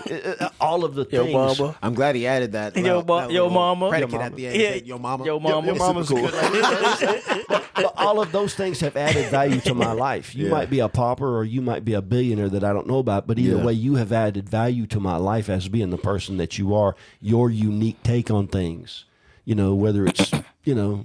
all of the Your things. mama. I'm glad he added that. Your little mama. predicate Your at the end. mama. He said, Your mama. Your mama. Your mama's super cool. But all of those things have added value to my life. You Yeah. might be a pauper or you might be a billionaire that I don't know about, but either Yeah. way, you have added value to my life as being the person that you are, your unique take on things. You know, whether it's, you know,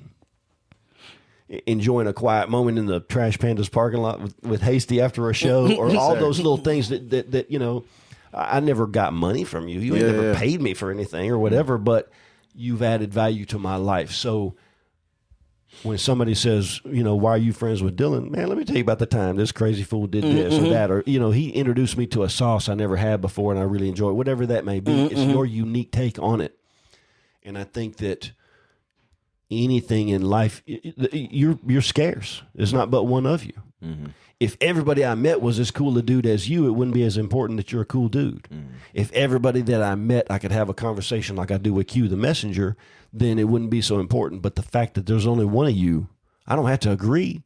enjoying a quiet moment in the Trash Pandas parking lot with Hasty after a show, or all those little things that you know, I never got money from you. You ain't never paid me for anything or whatever, but you've added value to my life. So when somebody says, you know, why are you friends with Dyllan? Man, let me tell you about the time this crazy fool did this or that, or, you know, he introduced me to a sauce I never had before and I really enjoy it. Whatever that may be, it's your unique take on it. And I think that anything in life, you're scarce. There's not but one of you. If everybody I met was as cool a dude as you, it wouldn't be as important that you're a cool dude. If everybody that I met, I could have a conversation like I do with Q, the messenger, then it wouldn't be so important. But the fact that there's only one of you, I don't have to agree.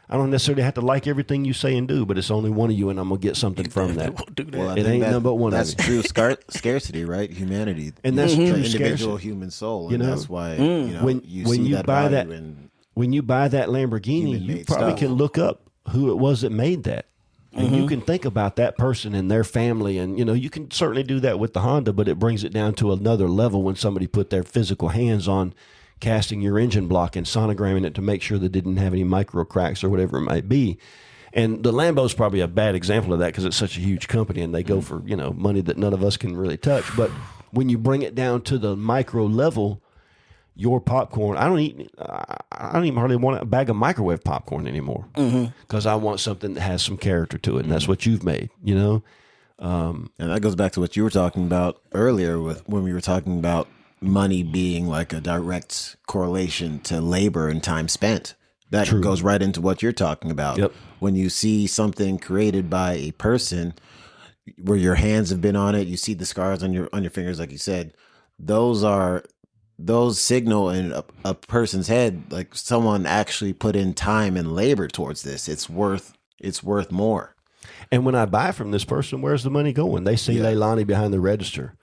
I don't necessarily have to like everything you say and do, but it's only one of you, and I'm going to get something from that. Well, I It think ain't that- none but one of That's you. true scarcity, right? Humanity. And that's the true individual scarcity. human soul. You And know? that's why you know, When you you see that buy value that- in When you buy that Lamborghini, you human-made probably stuff. can look up who it was that made that. And you can think about that person and their family. And, you know, you can certainly do that with the Honda, but it brings it down to another level when somebody put their physical hands on casting your engine block and sonogramming it to make sure that it didn't have any micro cracks or whatever it might be. And the Lambo's probably a bad example of that because it's such a huge company and they go for, you know, money that none of us can really touch. But when you bring it down to the micro level, your popcorn, I don't even hardly want a bag of microwave popcorn anymore because I want something that has some character to it, and that's what you've made, you know. And that goes back to what you were talking about earlier with when we were talking about money being like a direct correlation to labor and time spent. That goes right into what you're talking about. Yep. When you see something created by a person where your hands have been on it, you see the scars on your fingers, like you said, those signal in a person's head, like someone actually put in time and labor towards this. It's worth more. And when I buy from this person, where's the money going? They see Leilani behind the register,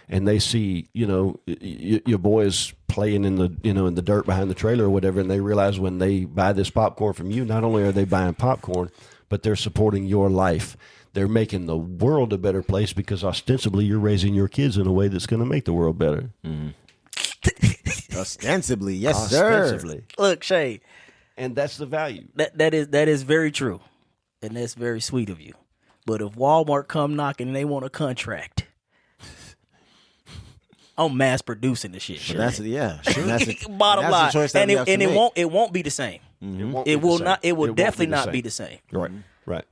and they see, you know, your boys playing in the dirt behind the trailer or whatever, and they realize when they buy this popcorn from you, not only are they buying popcorn, but they're supporting your life. They're making the world a better place because ostensibly you're raising your kids in a way that's going to make the world better. Ostensibly, yes, sir. Ostensibly. Look, Shay, And that's the value. that is very true, and that's very sweet of you. But if Walmart come knocking and they want a contract, I'm mass producing the shit. But that's And that's a, Bottom and that's line, a choice that and we have to it make. won't be the same. Won't It be the will same. not. It will won't definitely be the not same. be the same. Right. Right.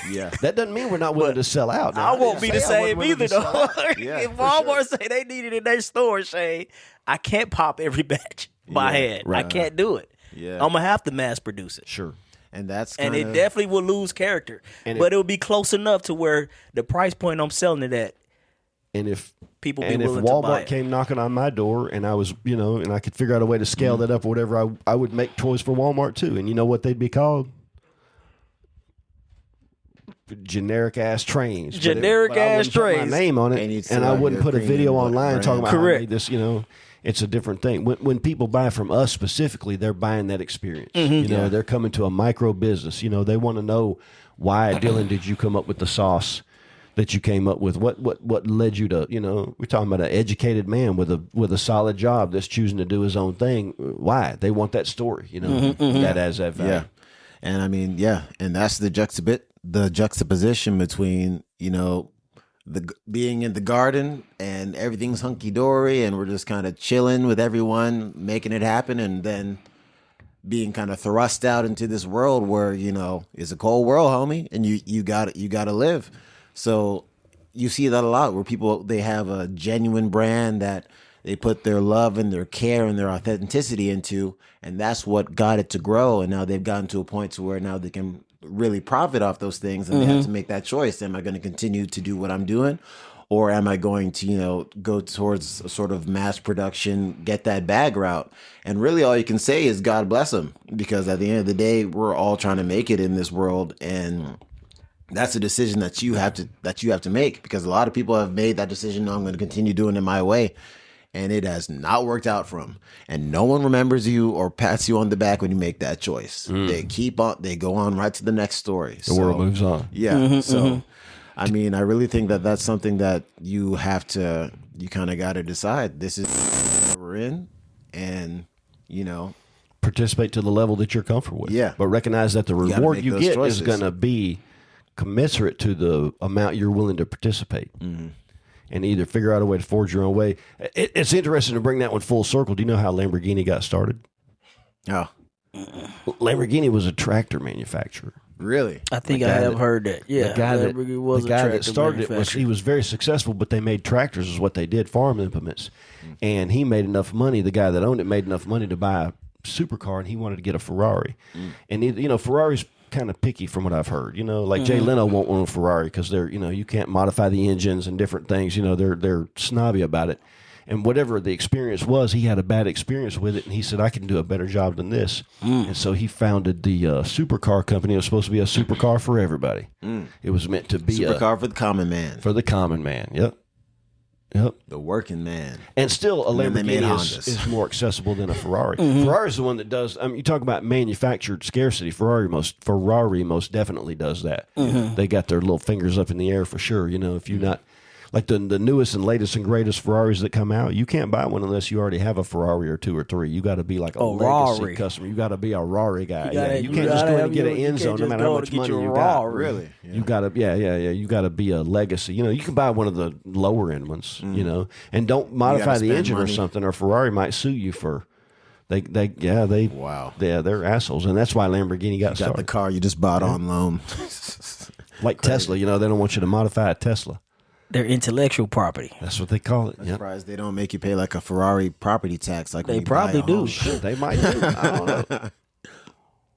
Yeah. That doesn't mean we're not willing to sell out. Now, I won't be the didn't say I same wasn't willing either, to sell though. out. Yeah, If for Walmart say they need it in their store, Shay, I can't pop every batch by hand. I can't do it. Yeah. I'm gonna have to mass produce it. Sure. And that's And kinda, it definitely will lose character. And But it will be close enough to where the price point I'm selling it at, And if people be and if willing to buy Walmart it. came knocking on my door and I was, you know, and I could figure out a way to scale that up or whatever, I would make toys for Walmart too. And you know what they'd be called? Generic ass trains. But Generic I wouldn't ass put trains. My name on And it, you'd and sell I out wouldn't your put a video premium online brand. talking about how I Correct. made this. You know, it's a different thing. When people buy from us specifically, they're buying that experience. You know, they're coming to a micro business. You know, they want to know why, Dyllan, did you come up with the sauce that you came up with? What led you to? You know, we're talking about an educated man with a solid job that's choosing to do his own thing. Why? They want that story. You know, that has that value. Yeah. And I mean, yeah, and that's the juxtaposition between, you know, the being in the garden and everything's hunky dory and we're just kind of chilling with everyone, making it happen, and then being kind of thrust out into this world where, you know, it's a cold world, homie, and you got to live. So you see that a lot where people, they have a genuine brand that they put their love and their care and their authenticity into, and that's what got it to grow. And now they've gotten to a point to where now they can really profit off those things, and they have to make that choice. Am I going to continue to do what I'm doing, or am I going to, you know, go towards a sort of mass production, get that bag route? And really all you can say is God bless them, because at the end of the day, we're all trying to make it in this world, and that's a decision that you have to make, because a lot of people have made that decision. No, I'm going to continue doing it my way, and it has not worked out for them. And no one remembers you or pats you on the back when you make that choice. They go on right to the next story. The world moves on. Yeah. So, I mean, I really think that that's something that you kind of got to decide. This is what we're in, and participate to the level that you're comfortable with. Yeah. But recognize that the reward make you those get choices. is going to be commensurate to the amount you're willing to participate. And either figure out a way to forge your own way. It's interesting to bring that one full circle. Do you know how Lamborghini got started? Oh, Lamborghini was a tractor manufacturer. really? I think I have heard that. Yeah, the guy that tractor started it he was very successful, but they made tractors is what they did, farm implements. And he made enough money, the guy that owned it made enough money to buy a supercar, and he wanted to get a Ferrari. And Ferrari's kind of picky from what I've heard. Like Jay Leno won't own a Ferrari because they're, you can't modify the engines and different things. They're snobby about it. And whatever the experience was, he had a bad experience with it, and he said, I can do a better job than this. And so he founded the supercar company. It was supposed to be a supercar for everybody. It was meant to be Supercar for the common man. for the common man. Yep. The working man. And still, a then they made Lamborghini Hondas. is more accessible than a Ferrari. Ferrari's the one that does. You talk about manufactured scarcity. Ferrari most definitely does that. They got their little fingers up in the air for sure. If you're not like the newest and latest and greatest Ferraris that come out, you can't buy one unless you already have a Ferrari or two or three. You got to be like a legacy Rari. customer. You got to be a Rari guy. You can't just go in and get an you end can't zone no just matter go how to much get money your you got. Rari. Really? Yeah. You gotta, You gotta be a legacy. You can buy one of the lower end ones. And don't modify the spend engine or money. something, or Ferrari might sue you for. Wow. Yeah, they're assholes, and that's why Lamborghini got Got started. the car you just bought on loan. Like Tesla, they don't want you to modify a Tesla. Their intellectual property. That's what they call it. I'm Yep. surprised they don't make you pay like a Ferrari property tax. Like when They you buy probably a do. home. Shit, they might do. I don't know.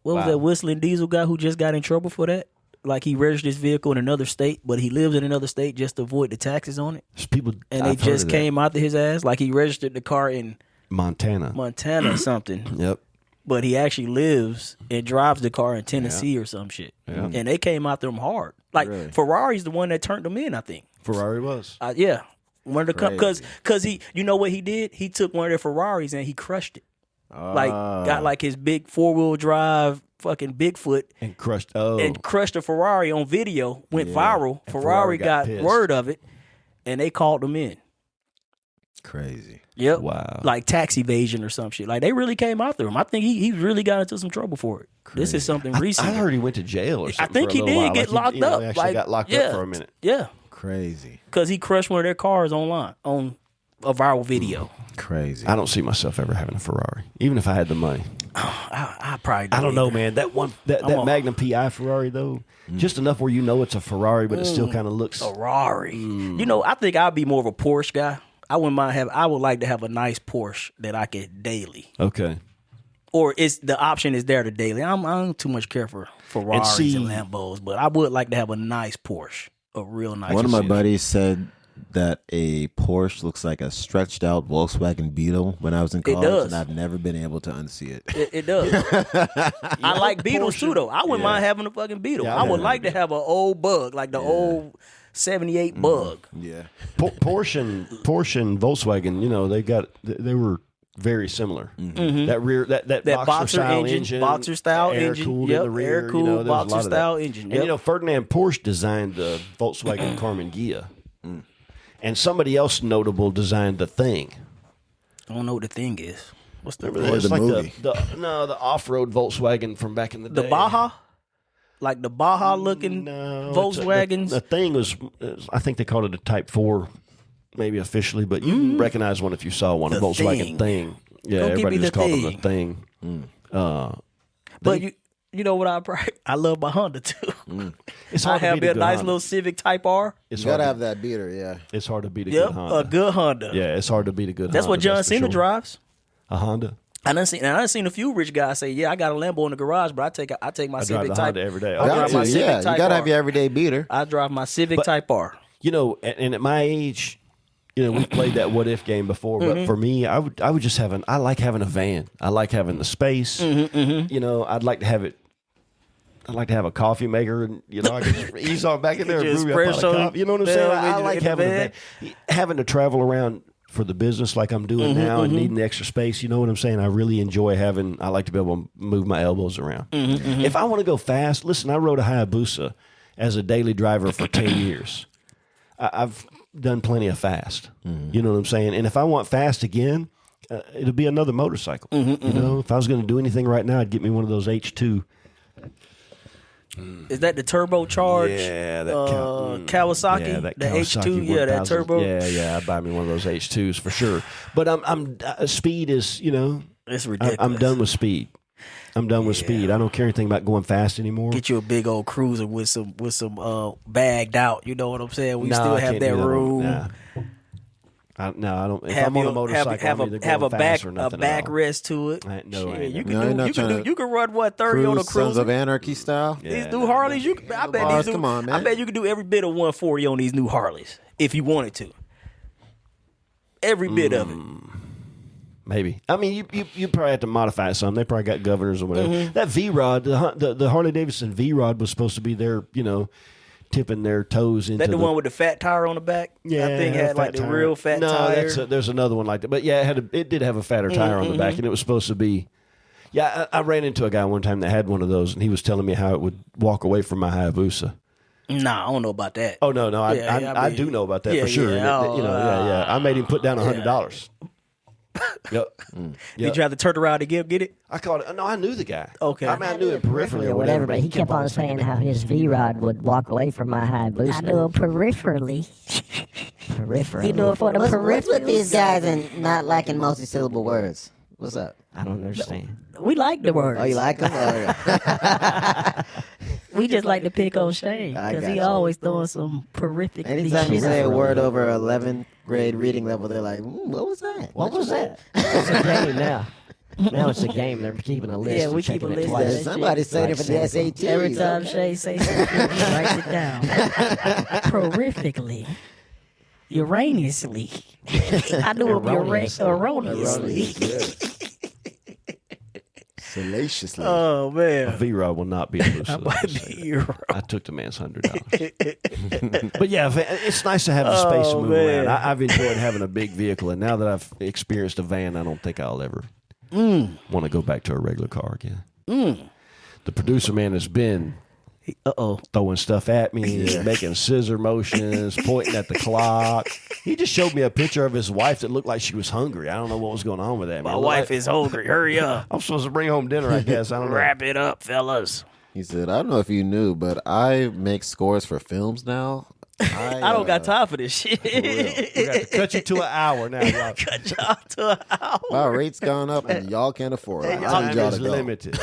What was that whistling diesel guy who just got in trouble for that? Like he registered his vehicle in another state, but he lives in another state just to avoid the taxes on it. There's people, And I've they heard just of that. came after his ass. Like he registered the car in Montana. Montana or something, Yep. but he actually lives and drives the car in Tennessee or some shit. And they came after him hard. Like Really? Ferrari's the one that turned them in, I think. Ferrari was. Yeah. One of the Crazy. because he, what he did? He took one of their Ferraris and he crushed it. Like got like his big 4-wheel drive fucking Bigfoot And crushed. Oh. and crushed a Ferrari on video. Went viral. And Ferrari got pissed. word of it, and they called him in. Crazy. Yep. Wow. Like tax evasion or some shit. Like they really came after him. I think he really got into some trouble for it. This is something recent. I heard he went to jail or I something. think for a he little did while. get Like, locked up. He actually got locked up for a minute. Yeah. Crazy. Because he crushed one of their cars online on a viral video. Crazy. I don't see myself ever having a Ferrari, even if I had the money. I probably I don't know, either. man. That Magnum PI Ferrari though, just enough where it's a Ferrari, but it still kind of looks. Ferrari. I think I'd be more of a Porsche guy. I would like to have a nice Porsche that I could daily. Okay. Or the option is there to daily. I don't too much care for Ferraris and Lambos, but I would like to have a nice Porsche, a real nice. One of my Porsche. buddies said that a Porsche looks like a stretched out Volkswagen Beetle when I was in college, does. and I've never been able to unsee it. It does. I like Beetles too, though. I wouldn't mind having a fucking Beetle. Yeah, I would yeah. like to have an old Bug, like the old '78 Bug. Yeah. Porsche and Volkswagen, they were very similar. That rear, that boxer style engine, boxer style air engine, cooled yep, in the rear, air cooled, there was a lot boxer of that. style engine. And Yep. Ferdinand Porsche designed the Volkswagen Carmen Ghia, and somebody else notable designed the Thing. I don't know what the thing is. What's the Remember that? It's the like movie? the off-road Volkswagen from back in the day. Baja? Like the Baja looking No, Volkswagens? The Thing was, I think they called it a Type 4, maybe officially, but you can recognize one if you saw one. A The Volkswagen Thing. Yeah, Don't give everybody me just the called them the Thing. But you know what I love my Honda too. It's I hard to have beat me a good nice Honda. little Civic Type R. It's You gotta hard have that beater, yeah. It's hard to beat a Yep, good Honda. a good Honda. Yeah, it's hard to beat a good That's Honda. what John for Cena sure. drives. A Honda. I done seen a few rich guys say, "Yeah, I got a Lambo in the garage, but I take my I drive Civic the Type Honda every day. I Got drive to, my Civic yeah. You Type gotta R. have your everyday beater. I drive my Civic Type R. And at my age, we've played that what if game before, but for me, I would just I like having a van. I like having the space. I'd like to have it I like to have a coffee maker, and I can just ease on back in there and Just brew me a pot of espresso coffee. You know what I'm saying? I down like in the having to travel around for the business like I'm doing now and needing the extra space. You know what I'm saying? I really enjoy I like to be able to move my elbows around. If I want to go fast, listen, I rode a Hayabusa as a daily driver for 10 years. I've done plenty of fast. You know what I'm saying? And if I want fast again, it'll be another motorcycle. If I was going to do anything right now, I'd get me one of those H2. Is that the turbocharged? Yeah, that Kawasaki. Yeah, that the Kawasaki H2. Yeah, that 1000. turbo. Yeah, I'd buy me one of those H2s for sure. But speed is, It's ridiculous. I'm done with speed. I'm done with speed. I don't care anything about going fast anymore. Get you a big old cruiser with some bagged out. You know what I'm saying? We still I have can't that do that room. I don't. If I'm on a motorcycle, I'm either going have a fast or nothing at all. backrest to it. You can run what 30 on a Sons cruiser. of Anarchy style. These new Harleys, I bet come on, man. I bet you could do every bit of 140 on these new Harleys if you wanted to. Every bit of it. Maybe. I mean, you probably have to modify it some. They probably got governors or whatever. That V-Rod, the Harley Davidson V-Rod was supposed to be their, tipping their toes into the one with the fat tire on the back? Yeah, I think it had like the real fat tire. No, there's another one like that. But yeah, it did have a fatter tire on the back, and it was supposed to be. Yeah, I ran into a guy one time that had one of those, and he was telling me how it would walk away from my Hayabusa. Nah, I don't know about that. Oh no, I do know about that for sure. Yeah, I made him put down $100. Yep. Did you have to turn around to get it? I called it. No, I knew the guy. Okay. I mean, I knew it peripherally or whatever, but he kept on saying how his V-Rod would walk away from my Hayabusa. I do it peripherally. Peripherally. You do it for the What's peripherals. with these guys and not liking multi-syllable words? What's up? I don't understand. We like the words. Oh, you like them? We just like to pick on Shane I because got he you. always doing some horrific Anytime you shit. say a word over 11th grade reading level, they're like, what was that? What was that? It's a game now. Now it's a game. They're keeping a list. Yeah, we and checking keep a it list. twice. Somebody said it for the SAT. Every time Shay say something, he writes it down. Prolifically. Uranously. I do it erroneously. Salaciously. Oh A man. V-Rod will not be a loose. I took the man's $100. But yeah, it's nice to have the space to move around. I've enjoyed having a big vehicle, and now that I've experienced a van, I don't think I'll ever want to go back to a regular car again. The producer man has been throwing stuff at me, making scissor motions, pointing at the clock. He just showed me a picture of his wife that looked like she was hungry. I don't know what was going on with that. My wife is hungry. Hurry up. I'm supposed to bring home dinner, I guess. I don't know. Wrap it up, fellas. He said, I don't know if you knew, but I make scores for films now. I don't got time for this shit. We got to cut you to an hour now, y'all. Cut y'all to an hour. My rate's gone up and y'all can't afford it. I Time need y'all is to go. limited.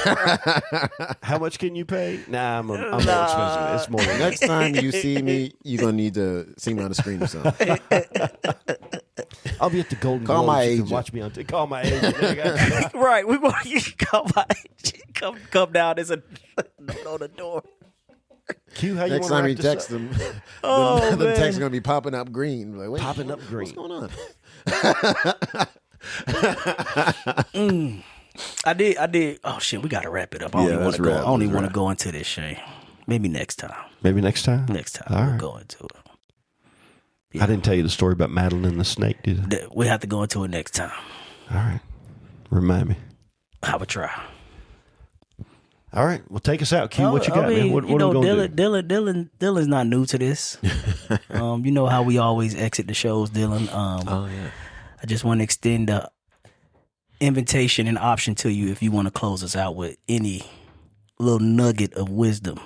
How much can you pay? Nah, I'm more expensive. It's more than Next time you see me, you're going to need to see me on the screen or something. I'll be at the Golden Call Globes. my You can agent. watch me on. Call my agent. Right, we want you to come down. There's a note on the door. Q, how you Next want time to you wrap this text up? them, Oh, the man. text is going to be popping up green. Like, wait, Popping up what's green. going on? I did. Oh shit, we gotta wrap it up. I don't even want to go. I don't even want to go into this, Shane. Maybe next time. Maybe next time. Next time All we'll right. go into it. I didn't tell you the story about Madeline and the snake, did I? We have to go into it next time. All right. Remind me. I would try. All right. Well, take us out, Q. What you got, man? What are we going to do? Dylan's not new to this. You know how we always exit the shows, Dylan. I just want to extend the invitation and option to you if you want to close us out with any little nugget of wisdom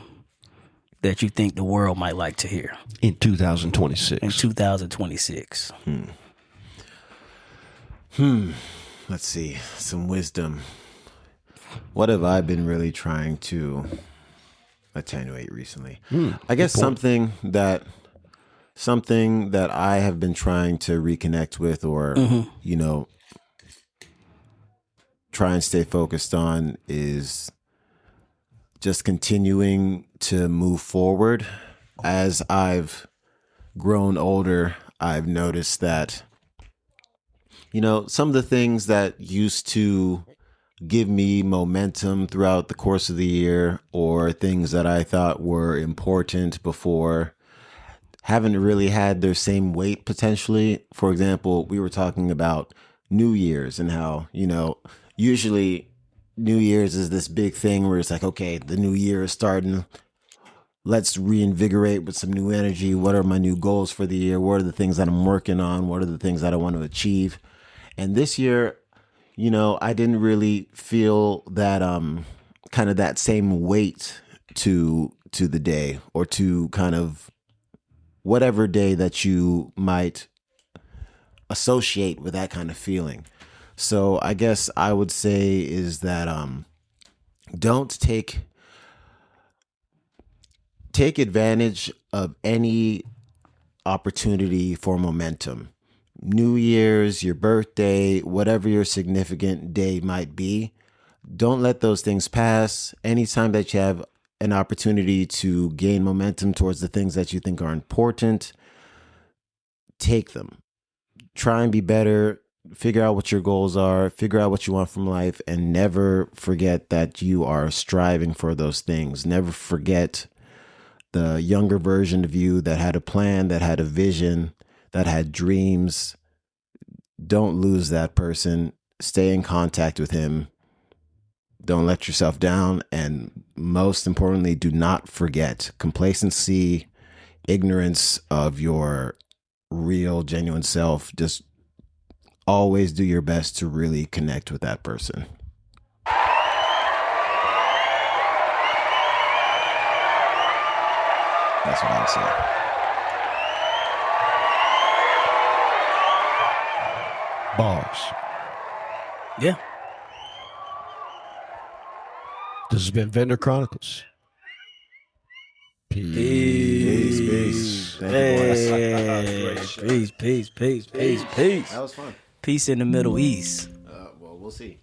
that you think the world might like to hear In 2026. in 2026. Let's see. Some wisdom. What have I been really trying to attenuate recently? I guess something that I have been trying to reconnect with, or try and stay focused on, is just continuing to move forward. As I've grown older, I've noticed that some of the things that used to give me momentum throughout the course of the year, or things that I thought were important before haven't really had their same weight potentially. For example, we were talking about New Year's and how, usually New Year's is this big thing where it's like, okay, the new year is starting. Let's reinvigorate with some new energy. What are my new goals for the year? What are the things that I'm working on? What are the things that I want to achieve? And this year, I didn't really feel that kind of that same weight to the day, or to kind of whatever day that you might associate with that kind of feeling. So I guess I would say is that don't take advantage of any opportunity for momentum. New Year's, your birthday, whatever your significant day might be, don't let those things pass. Anytime that you have an opportunity to gain momentum towards the things that you think are important, take them. Try and be better. Figure out what your goals are. Figure out what you want from life, and never forget that you are striving for those things. Never forget the younger version of you that had a plan, that had a vision, that had dreams. Don't lose that person. Stay in contact with him. Don't let yourself down. And most importantly, do not forget complacency, ignorance of your real, genuine self. Just always do your best to really connect with that person. That's what I would say. Bars. Yeah. This has been Vendor Chronicles. Peace. Thank you, boys. Peace. That was fun. Peace in the Middle East. Well, we'll see.